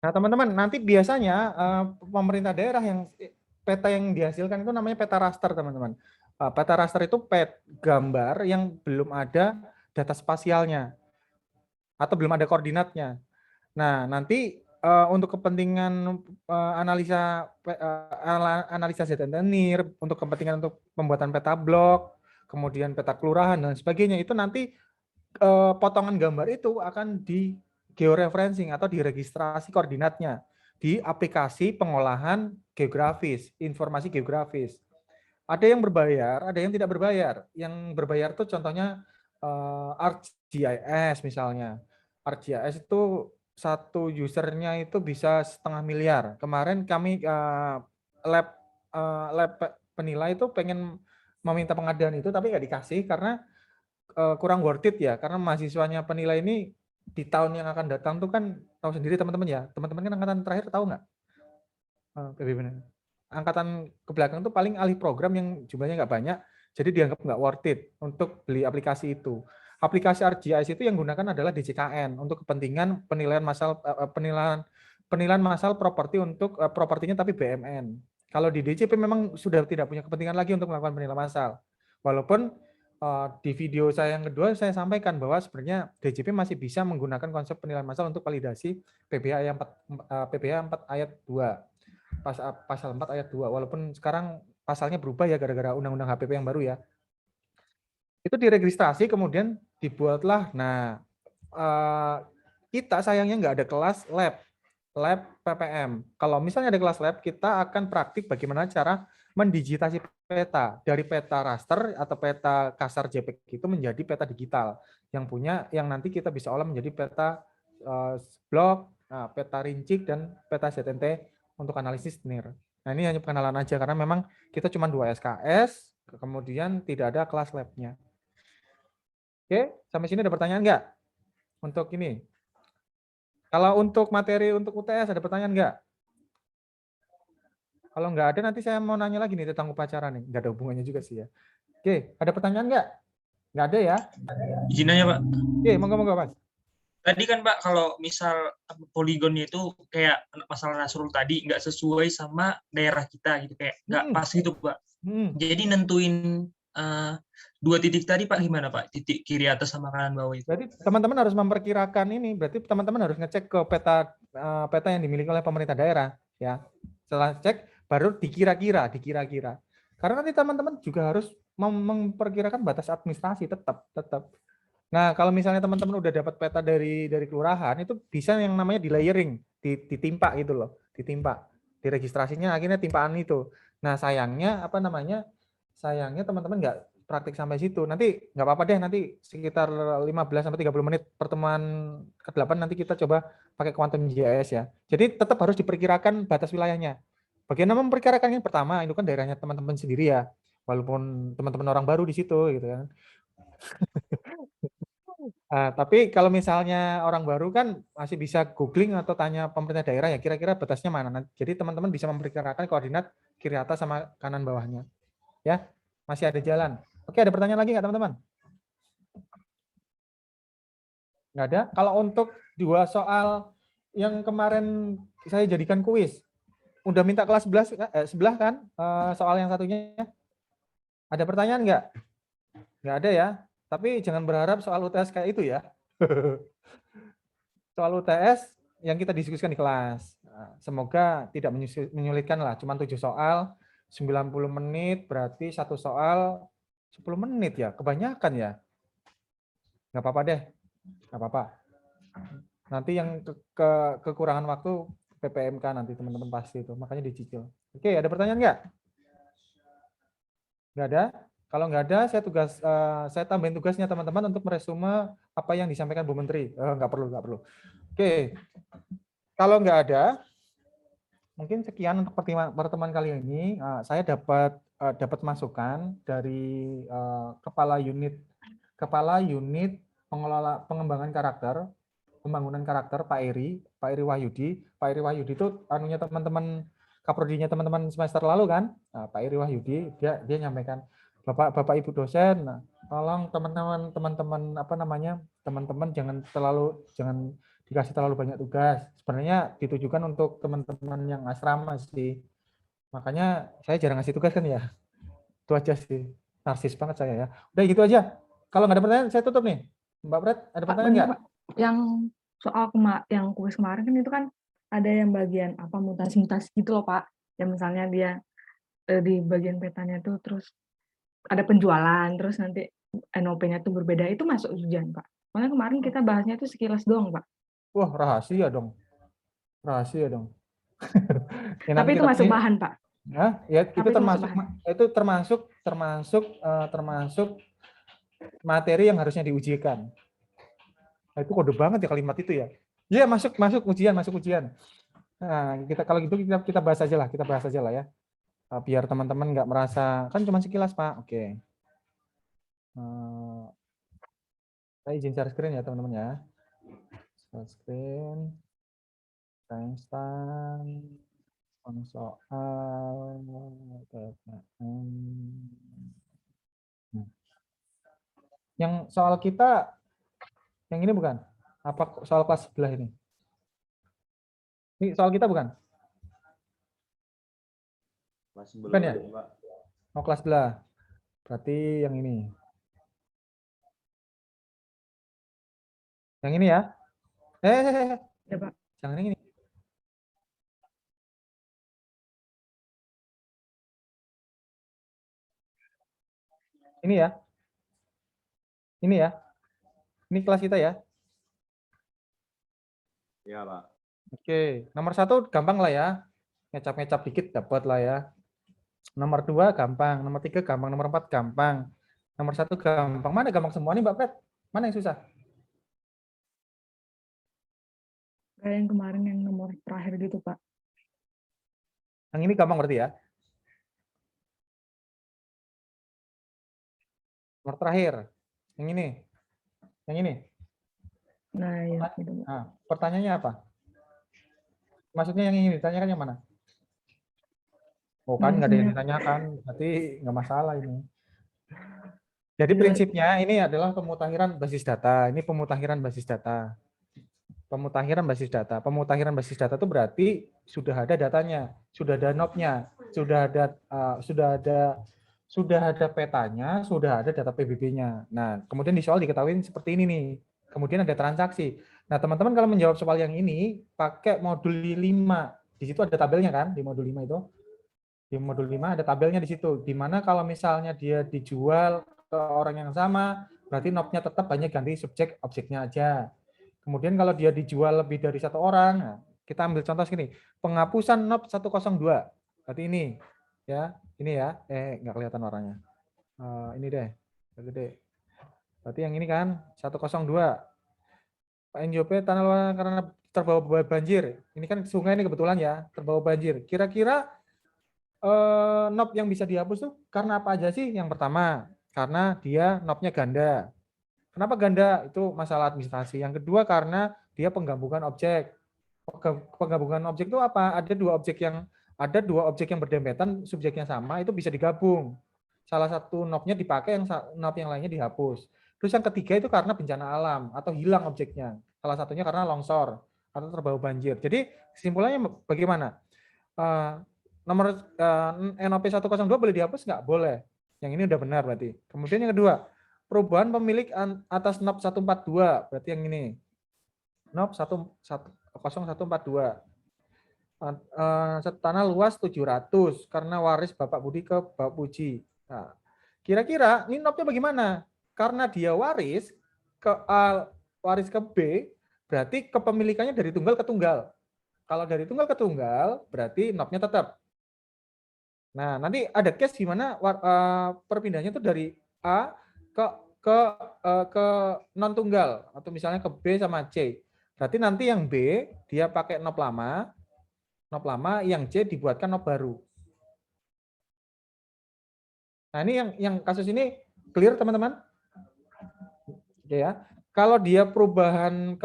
Nah, teman-teman, nanti biasanya pemerintah daerah yang peta yang dihasilkan itu namanya peta raster, teman-teman. Peta raster itu gambar yang belum ada data spasialnya atau belum ada koordinatnya. Nah, nanti untuk kepentingan analisa zetenir, untuk kepentingan untuk pembuatan peta blok, kemudian peta kelurahan dan sebagainya, itu nanti potongan gambar itu akan di georeferencing atau diregistrasi koordinatnya di aplikasi pengolahan geografis, informasi geografis. Ada yang berbayar, ada yang tidak berbayar. Yang berbayar itu contohnya ArcGIS misalnya. ArcGIS itu satu usernya itu bisa 1,5 miliar. Kemarin kami lab penilai itu pengen meminta pengadaan itu, tapi nggak dikasih karena kurang worth it ya, karena mahasiswanya penilai ini di tahun yang akan datang tuh kan tahu sendiri teman-teman ya. Teman-teman kan angkatan terakhir tahu nggak? Angkatan ke belakang tuh paling alih program yang jumlahnya nggak banyak, jadi dianggap nggak worth it untuk beli aplikasi itu. Aplikasi ArcGIS itu yang gunakan adalah DJKN untuk kepentingan penilaian massal properti untuk propertinya tapi BMN. Kalau di DJP memang sudah tidak punya kepentingan lagi untuk melakukan penilaian massal. Walaupun di video saya yang kedua saya sampaikan bahwa sebenarnya DJP masih bisa menggunakan konsep penilaian massal untuk validasi PBH 4 ayat 2. Pasal 4 ayat 2, walaupun sekarang pasalnya berubah ya gara-gara undang-undang HPP yang baru ya. Itu diregistrasi kemudian dibuatlah. Nah, kita sayangnya nggak ada kelas lab PPM. Kalau misalnya ada kelas lab, kita akan praktik bagaimana cara mendigitasi peta dari peta raster atau peta kasar JPEG itu menjadi peta digital yang nanti kita bisa olah menjadi peta blok, peta rincik dan peta ZNT untuk analisis NIR. Nah, ini hanya pengenalan aja karena memang kita cuma 2 SKS, kemudian tidak ada kelas lab-nya. Oke, sampai sini ada pertanyaan nggak? Untuk ini. Kalau untuk materi untuk UTS ada pertanyaan nggak? Kalau nggak ada nanti saya mau nanya lagi nih tentang upacara nih. Nggak ada hubungannya juga sih ya. Oke, ada pertanyaan nggak? Nggak ada ya? Izin aja, Pak. Oke, monggo Mas. Tadi kan Pak, kalau misal poligonnya itu kayak masalah Nasrul tadi nggak sesuai sama daerah kita gitu, kayak nggak pas gitu Pak. Jadi nentuin 2 titik tadi Pak gimana Pak? Titik kiri atas sama kanan bawah itu. Berarti teman-teman harus memperkirakan ini. Berarti teman-teman harus ngecek ke peta yang dimiliki oleh pemerintah daerah ya. Setelah cek baru dikira-kira. Karena nanti teman-teman juga harus memperkirakan batas administrasi tetap. Nah, kalau misalnya teman-teman udah dapat peta dari kelurahan, itu bisa yang namanya di layering, ditimpa gitu loh, ditimpa. Di registrasinya akhirnya timpaan itu. Nah, sayangnya teman-teman nggak praktik sampai situ. Nanti nggak apa-apa deh, nanti sekitar 15-30 menit pertemuan ke-8 nanti kita coba pakai quantum GIS ya. Jadi tetap harus diperkirakan batas wilayahnya. Bagaimana memperkirakan yang pertama, itu kan daerahnya teman-teman sendiri ya. Walaupun teman-teman orang baru di situ gitu kan. Tapi kalau misalnya orang baru kan masih bisa googling atau tanya pemerintah daerah ya kira-kira batasnya mana. Jadi teman-teman bisa memperkirakan koordinat kiri atas sama kanan bawahnya. Ya, masih ada jalan. Oke, ada pertanyaan lagi nggak teman-teman? Nggak ada. Kalau untuk 2 soal yang kemarin saya jadikan kuis, udah minta kelas sebelah kan soal yang satunya? Ada pertanyaan nggak? Nggak ada ya. Tapi jangan berharap soal UTS kayak itu ya. Soal UTS yang kita diskusikan di kelas. Semoga tidak menyulitkan lah. Cuma 7 soal, 90 menit, berarti 1 soal 10 menit ya. Kebanyakan ya. Nggak apa-apa deh. Nggak apa-apa. Nanti yang kekurangan waktu PPMK nanti teman-teman pasti itu. Makanya dicicil. Oke, ada pertanyaan nggak? Nggak ada? Kalau nggak ada, saya tambahin tugasnya teman-teman untuk meresume apa yang disampaikan Bu Menteri. Nggak perlu. Oke, kalau nggak ada, mungkin sekian untuk pertemuan kali ini. Saya dapat masukan dari kepala unit pengelola pengembangan karakter pembangunan karakter Pak Eri Wahyudi. Pak Eri Wahyudi itu anunya teman-teman kaprodinya teman-teman semester lalu kan. Nah, Pak Eri Wahyudi dia nyampaikan, Bapak Ibu dosen, nah, tolong teman-teman apa namanya, teman-teman jangan dikasih terlalu banyak tugas. Sebenarnya ditujukan untuk teman-teman yang asrama sih. Makanya saya jarang ngasih tugas kan ya. Itu aja sih. Narsis banget saya ya. Udah gitu aja. Kalau nggak ada pertanyaan saya tutup nih. Mbak Pret, ada pertanyaan nggak? Yang soal yang kuis kemarin kan itu kan ada yang bagian apa mutasi-mutasi gitu loh Pak. Yang misalnya dia di bagian petanya tuh terus ada penjualan, terus nanti NOP-nya tuh berbeda, itu masuk ujian Pak. Soalnya kemarin kita bahasnya tuh sekilas doang Pak. Wah, rahasia dong. Rahasia dong. Ya, tapi itu masuk bahan Pak. Nah, ya itu termasuk materi yang harusnya diujikan. Nah, itu kode banget ya kalimat itu ya. Iya, masuk ujian. Nah, kalau gitu kita bahas aja lah ya. Biar teman-teman nggak merasa kan cuma sekilas Pak. Oke. Saya izin share screen ya teman-teman ya. Share screen. Einstein. Soal yang soal kita yang ini bukan? Apa soal kelas sebelah ini? Ini soal kita bukan? Bukan ya? Oh, kelas sebelah. Berarti yang ini. Yang ini ya? Ya, Pak. Jangan yang ini. Ini ya. Ini ya. Ini kelas kita ya. Iya, Pak. Oke, nomor 1 gampang lah ya. Ngecap-ngecap dikit dapat lah ya. Nomor 2 gampang, nomor 3 gampang, nomor 4 gampang. Nomor 1 gampang. Mana gampang semua nih Mbak Pret? Mana yang susah? Kayak yang kemarin yang nomor terakhir gitu, Pak. Yang ini gampang berarti ya? Nomor terakhir. Yang ini. Yang ini. Nah, ya. Gitu. Nah, pertanyaannya apa? Maksudnya yang ini ditanyakan yang mana? Oh kan nggak ada yang ditanyakan, berarti nggak masalah ini. Jadi prinsipnya ini adalah pemutahiran basis data. Ini pemutahiran basis data. Pemutahiran basis data. Pemutahiran basis data itu berarti sudah ada datanya, sudah ada knob-nya, sudah ada petanya, sudah ada data PBB-nya. Nah, kemudian di soal diketahui seperti ini nih. Kemudian ada transaksi. Nah, teman-teman kalau menjawab soal yang ini pakai modul 5. Di situ ada tabelnya kan di modul 5 itu. Di modul 5 ada tabelnya di situ. Di mana kalau misalnya dia dijual ke orang yang sama, berarti knob-nya tetap hanya ganti subjek objeknya aja. Kemudian kalau dia dijual lebih dari 1 orang, nah, kita ambil contoh segini. Penghapusan knob 102. Berarti ini ya, ini ya. Nggak kelihatan warnanya. Ini deh, gede. Berarti yang ini kan 102. Pak NJP tanah luar karena terbawa banjir. Ini kan sungai ini kebetulan ya, terbawa banjir. Kira-kira knob yang bisa dihapus tuh karena apa aja sih? Yang pertama, karena dia knobnya ganda. Kenapa ganda? Itu masalah administrasi. Yang kedua karena dia penggabungan objek. Penggabungan objek itu apa? Ada dua objek yang berdempetan, subjeknya sama, itu bisa digabung. Salah satu knobnya dipakai, knob yang lainnya dihapus. Terus yang ketiga itu karena bencana alam atau hilang objeknya. Salah satunya karena longsor atau terbawa banjir. Jadi kesimpulannya bagaimana? Nomor NOP 102 boleh dihapus nggak? Boleh. Yang ini udah benar berarti. Kemudian yang kedua, perubahan pemilik atas knob 142, berarti yang ini. Knob 0142. Tanah luas 700 karena waris Bapak Budi ke Bapak Puji. Nah, kira-kira ini knobnya bagaimana? Karena dia waris ke A, waris ke B, berarti kepemilikannya dari tunggal ke tunggal. Kalau dari tunggal ke tunggal, berarti knobnya tetap. Nah, nanti ada case di mana perpindahannya itu dari A ke non tunggal atau misalnya ke B sama C. Berarti nanti yang B dia pakai knob lama, yang C dibuatkan knob baru. Nah, ini yang kasus ini clear teman-teman? Oke ya. Kalau dia perubahan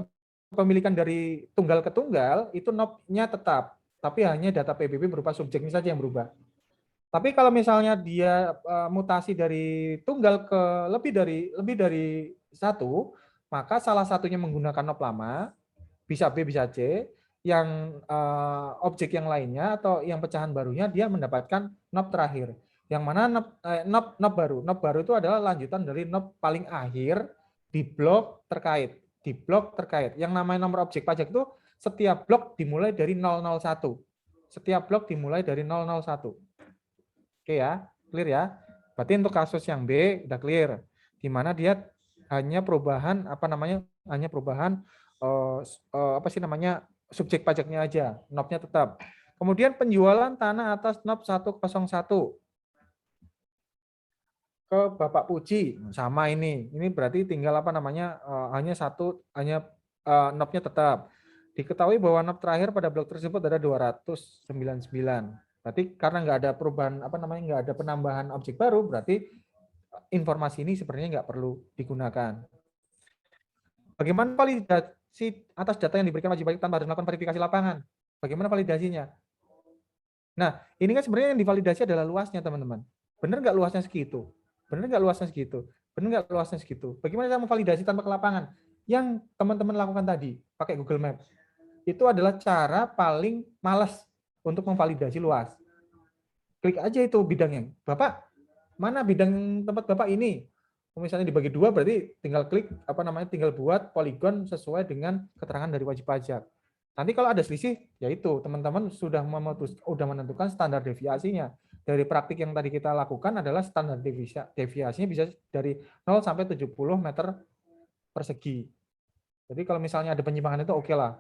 pemilikan dari tunggal ke tunggal, itu knob-nya tetap, tapi hanya data PBB berupa subjeknya saja yang berubah. Tapi kalau misalnya dia mutasi dari tunggal ke lebih dari satu, maka salah satunya menggunakan knob lama, bisa B, bisa C, yang objek yang lainnya atau yang pecahan barunya dia mendapatkan knob terakhir. Yang mana knob baru. Knob baru itu adalah lanjutan dari knob paling akhir di blok terkait. Di blok terkait. Yang namanya nomor objek pajak itu setiap blok dimulai dari 001. Setiap blok dimulai dari 001. Oke ya, clear ya. Berarti untuk kasus yang B udah clear. Di mana dia hanya perubahan hanya perubahan subjek pajaknya aja, knobnya tetap. Kemudian penjualan tanah atas knob 101 ke Bapak Puji, sama ini. Ini berarti tinggal hanya knobnya tetap. Diketahui bahwa knob terakhir pada blok tersebut ada 299. Berarti karena nggak ada perubahan nggak ada penambahan objek baru, berarti informasi ini sebenarnya nggak perlu digunakan. Bagaimana validasi atas data yang diberikan wajib pajak tanpa harus melakukan verifikasi lapangan? Bagaimana validasinya? Nah, ini kan sebenarnya yang divalidasi adalah luasnya, teman-teman. Benar nggak luasnya segitu? Benar nggak luasnya segitu? Benar nggak luasnya segitu? Bagaimana cara memvalidasi tanpa ke lapangan? Yang teman-teman lakukan tadi, pakai Google Maps. Itu adalah cara paling malas untuk memvalidasi luas. Klik aja itu bidangnya. Bapak, mana bidang tempat Bapak ini? Misalnya dibagi dua, berarti tinggal klik tinggal buat poligon sesuai dengan keterangan dari wajib pajak. Nanti kalau ada selisih, yaitu teman-teman sudah menentukan standar deviasinya. Dari praktik yang tadi kita lakukan adalah standar deviasinya bisa dari 0 sampai 70 meter persegi. Jadi kalau misalnya ada penyimpangan itu oke lah.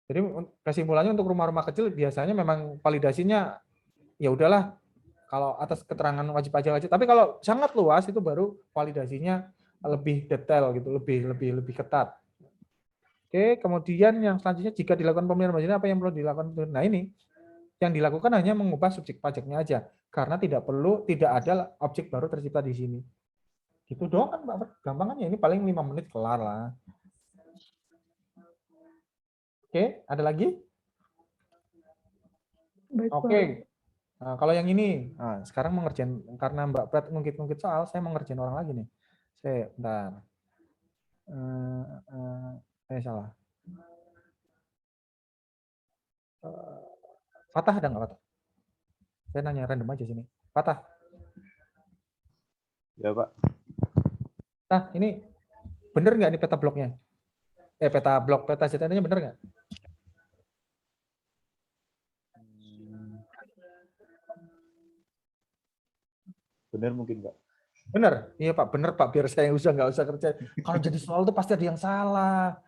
Jadi kesimpulannya untuk rumah-rumah kecil biasanya memang validasinya ya udahlah kalau atas keterangan wajib pajak aja. Tapi kalau sangat luas itu baru validasinya lebih detail gitu, lebih ketat. Oke, kemudian yang selanjutnya jika dilakukan pemilihan budget apa yang perlu dilakukan? Nah ini yang dilakukan hanya mengubah subjek pajaknya aja karena tidak ada objek baru tercipta di sini. Gitu doang kan Pak, gampangannya ini paling 5 menit kelar lah. Oke, ada lagi? Oke. Nah, kalau yang ini, sekarang mengerjain karena Mbak Prat ngungkit-ngungkit soal, saya mengerjain orang lagi nih. Bentar. Saya salah. Fatah ada nggak Fatah? Saya nanya random aja sini. Fatah. Ya Pak. Nah ini bener nggak nih peta bloknya? Peta ZNT-nya bener nggak? Bener mungkin Pak. Bener, iya Pak, bener Pak. Biar saya nggak usah kerja. Kalau jadi soal itu pasti ada yang salah.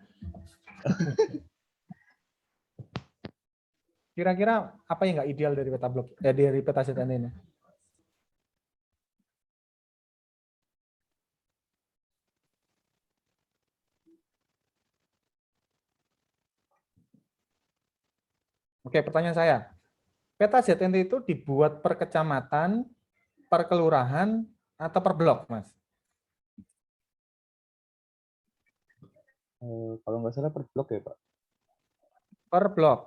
Kira-kira apa yang nggak ideal dari peta blok? Dari peta ZNT ini? Oke, pertanyaan saya. Peta ZNT itu dibuat per kecamatan, per kelurahan, atau per blok, Mas? Kalau nggak salah per blok ya, Pak? Per blok.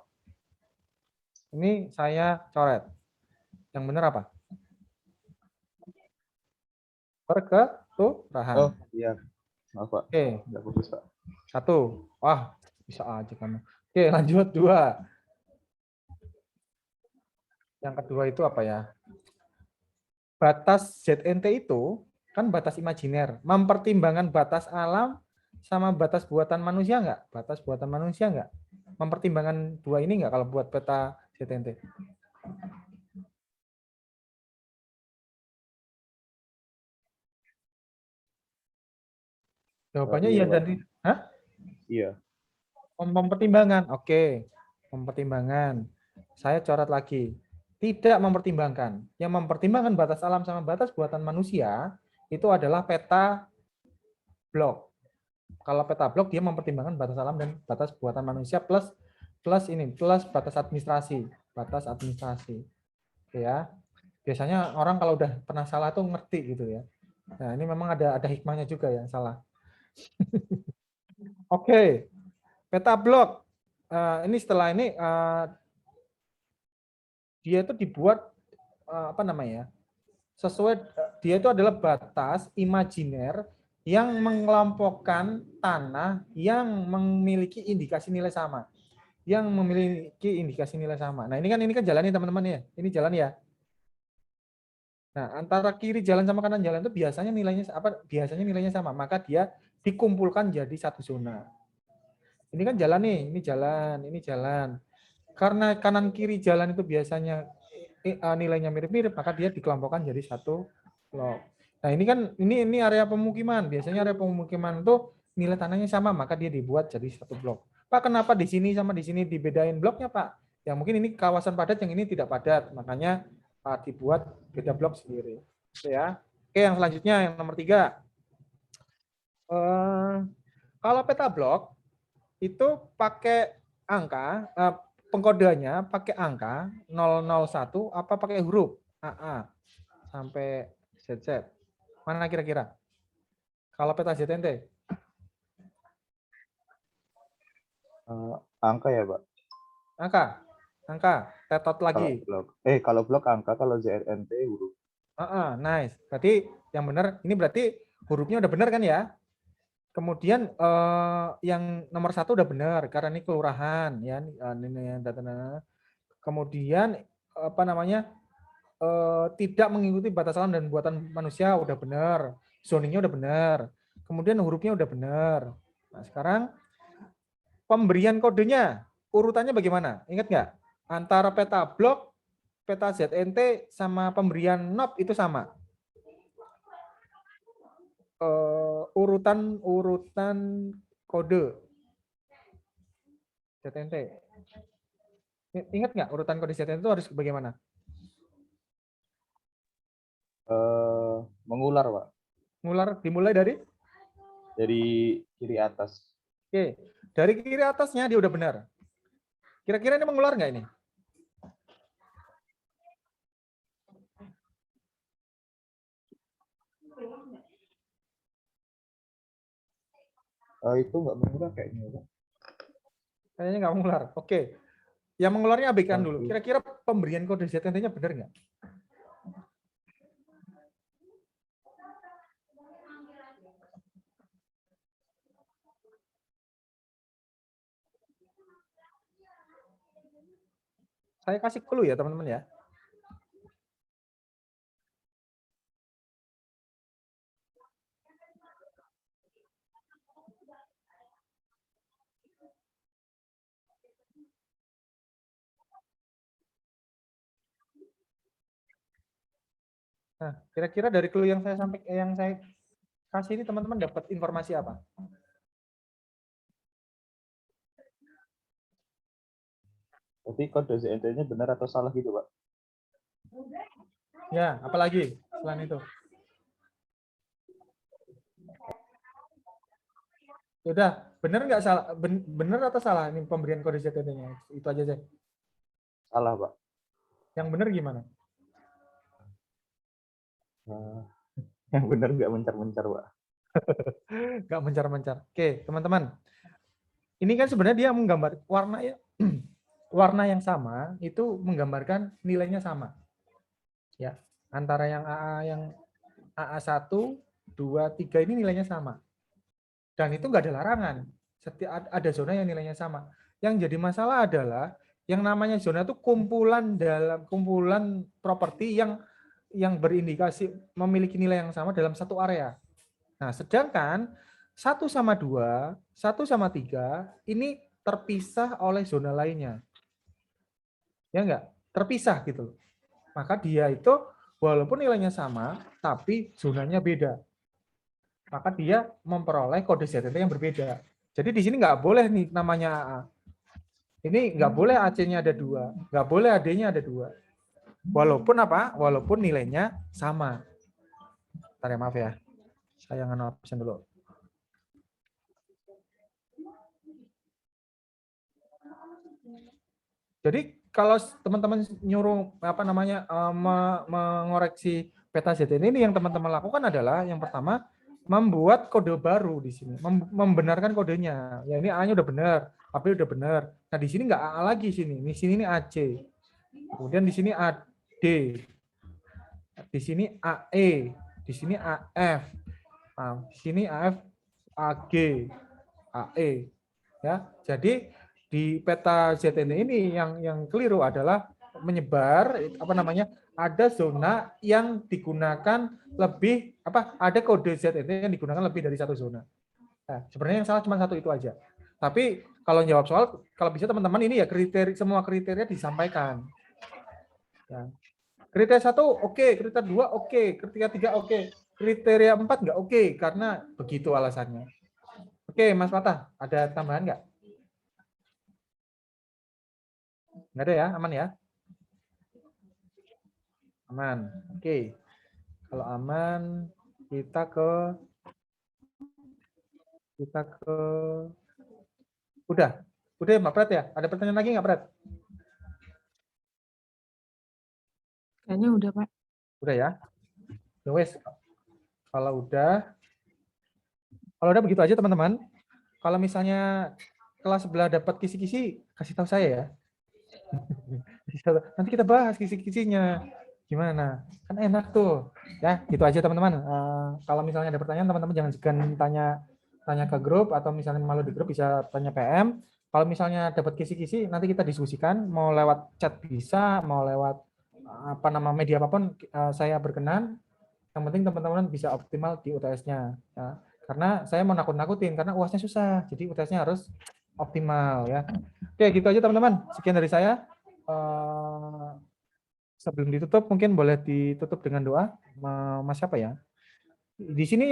Ini saya coret. Yang benar apa? Per kelurahan. Oh, iya. Maaf, Pak. Oke. Nggak fokus, Pak. 1. Wah, bisa aja kamu. Oke, lanjut 2. Yang kedua itu apa ya? Batas ZNT itu kan batas imajiner. Mempertimbangkan batas alam sama batas buatan manusia nggak? Batas buatan manusia nggak? Mempertimbangkan dua ini nggak kalau buat peta ZNT? Jawabannya iya dan hah? Iya. Mempertimbangkan. Oke. Mempertimbangkan. Saya coret lagi. Tidak mempertimbangkan. Yang mempertimbangkan batas alam sama batas buatan manusia itu adalah peta blok. Kalau peta blok dia mempertimbangkan batas alam dan batas buatan manusia plus batas administrasi. Batas administrasi. Oke ya. Biasanya orang kalau udah pernah salah tuh ngerti gitu ya. Nah, ini memang ada hikmahnya juga yang salah. Oke. Peta blok. Ini setelah ini dia itu dibuat apa namanya? Sesuai dia itu adalah batas imajiner yang mengelompokkan tanah yang memiliki indikasi nilai sama. Yang memiliki indikasi nilai sama. Nah, ini kan jalan nih teman-teman ya. Ini jalan ya. Nah, antara kiri jalan sama kanan jalan itu biasanya nilainya apa? Biasanya nilainya sama, maka dia dikumpulkan jadi satu zona. Ini kan jalan nih, ini jalan. Karena kanan kiri jalan itu biasanya nilainya mirip-mirip, maka dia dikelompokkan jadi satu blok. Nah, ini kan ini area pemukiman. Biasanya area pemukiman itu nilai tanahnya sama, maka dia dibuat jadi satu blok. Pak, kenapa di sini sama di sini dibedain bloknya, Pak? Ya mungkin ini kawasan padat, yang ini tidak padat, makanya dibuat beda blok sendiri. Ya. Oke, yang selanjutnya yang nomor 3. Kalau peta blok itu pakai angka, pengkodeannya pakai angka 001 apa pakai huruf AA sampai ZZ. Mana kira-kira? Kalau peta ZNT? Angka ya, Pak? Angka. Tetot lagi. Kalau blok angka, kalau ZNT huruf. Nice. Berarti yang benar, ini berarti hurufnya udah benar kan ya? Kemudian yang nomor 1 udah benar karena ini kelurahan ya, ini data. Kemudian apa namanya? Tidak mengikuti batas alam dan buatan manusia udah benar. Zoningnya udah benar. Kemudian hurufnya udah benar. Nah, sekarang pemberian kodenya urutannya bagaimana? Ingat nggak? Antara peta blok, peta ZNT sama pemberian NOP itu sama. Urutan kode ZNT. Ingat nggak urutan kode ZNT itu harus bagaimana? Mengular, Pak. Mengular dimulai dari kiri atas. Oke, dari kiri atasnya dia udah benar. Kira-kira ini mengular nggak ini? Itu nggak mengular kayaknya, Pak. Kayaknya nggak mengular. Oke. Yang mengularnya abaikan dulu. Kira-kira pemberian kode ZNT-nya benar nggak? Saya kasih clue ya, teman-teman ya. Nah, kira-kira dari clue yang saya kasih ini teman-teman dapat informasi apa? Berarti kode ZNT-nya benar atau salah gitu, Pak? Ya, apalagi selain itu? Udah, benar nggak salah? Benar atau salah ini pemberian kode ZNT-nya? Itu aja sih. Salah, Pak. Yang benar gimana? Yang benar nggak mencar-mencar, Pak. Nggak mencar-mencar. Oke, teman-teman. Ini kan sebenarnya dia menggambar warna ya. Warna yang sama itu menggambarkan nilainya sama. Ya, antara yang AA1, 2, 3 ini nilainya sama. Dan itu nggak ada larangan. Setiap ada zona yang nilainya sama. Yang jadi masalah adalah yang namanya zona itu kumpulan properti yang berindikasi memiliki nilai yang sama dalam satu area. Nah, sedangkan 1 sama 2, 1 sama 3 ini terpisah oleh zona lainnya. Ya enggak? Terpisah gitu. Maka dia itu walaupun nilainya sama, tapi zonanya beda. Maka dia memperoleh kode ZNT yang berbeda. Jadi di sini nggak boleh nih namanya AA. Ini nggak boleh AC-nya ada 2, nggak boleh AD-nya ada 2. Walaupun apa? Walaupun nilainya sama. Bentar ya, maaf ya. Saya absen dulu. Jadi kalau teman-teman nyuruh apa namanya mengoreksi peta ZNT ini yang teman-teman lakukan adalah yang pertama membuat kode baru di sini, membenarkan kodenya. Ya ini A-nya udah benar, April udah benar. Nah, di sini nggak AA lagi sini. Di sini ini AC. Kemudian di sini AD. Di sini AE, di sini AF. Nah, di sini AF AG, AE. Ya. Jadi di peta ZN ini yang keliru adalah menyebar apa namanya? Ada zona yang digunakan lebih ada kode ZN yang digunakan lebih dari satu zona. Nah, sebenarnya yang salah cuma satu itu aja. Tapi kalau jawab soal, kalau bisa teman-teman ini ya semua kriteria disampaikan. Ya. Kriteria 1 oke, kriteria 2 oke, kriteria 3 oke, kriteria 4 nggak oke karena begitu alasannya. Oke, Mas Fatah, ada tambahan nggak? Nggak ada ya, aman ya? Aman. Oke. Kalau aman, kita ke udah ya Mbak Prat ya? Ada pertanyaan lagi nggak, Prat? Kayaknya udah, Pak. Udah ya? Wes. Kalau udah begitu aja teman-teman. Kalau misalnya kelas sebelah dapat kisi-kisi, kasih tahu saya ya. Nanti kita bahas kisi-kisinya. Gimana? Kan enak tuh. Ya, gitu aja teman-teman. Kalau misalnya ada pertanyaan, teman-teman jangan segan tanya ke grup, atau misalnya malu di grup bisa tanya PM. Kalau misalnya dapat kisi-kisi, nanti kita diskusikan. Mau lewat chat bisa, mau lewat media apapun, saya berkenan. Yang penting teman-teman bisa optimal di UTS-nya. Ya. Karena saya mau nakut-nakutin, karena UAS-nya susah. Jadi UTS-nya harus optimal ya. Oke, gitu aja teman-teman. Sekian dari saya. Sebelum ditutup, mungkin boleh ditutup dengan doa. Mas siapa ya? Di sini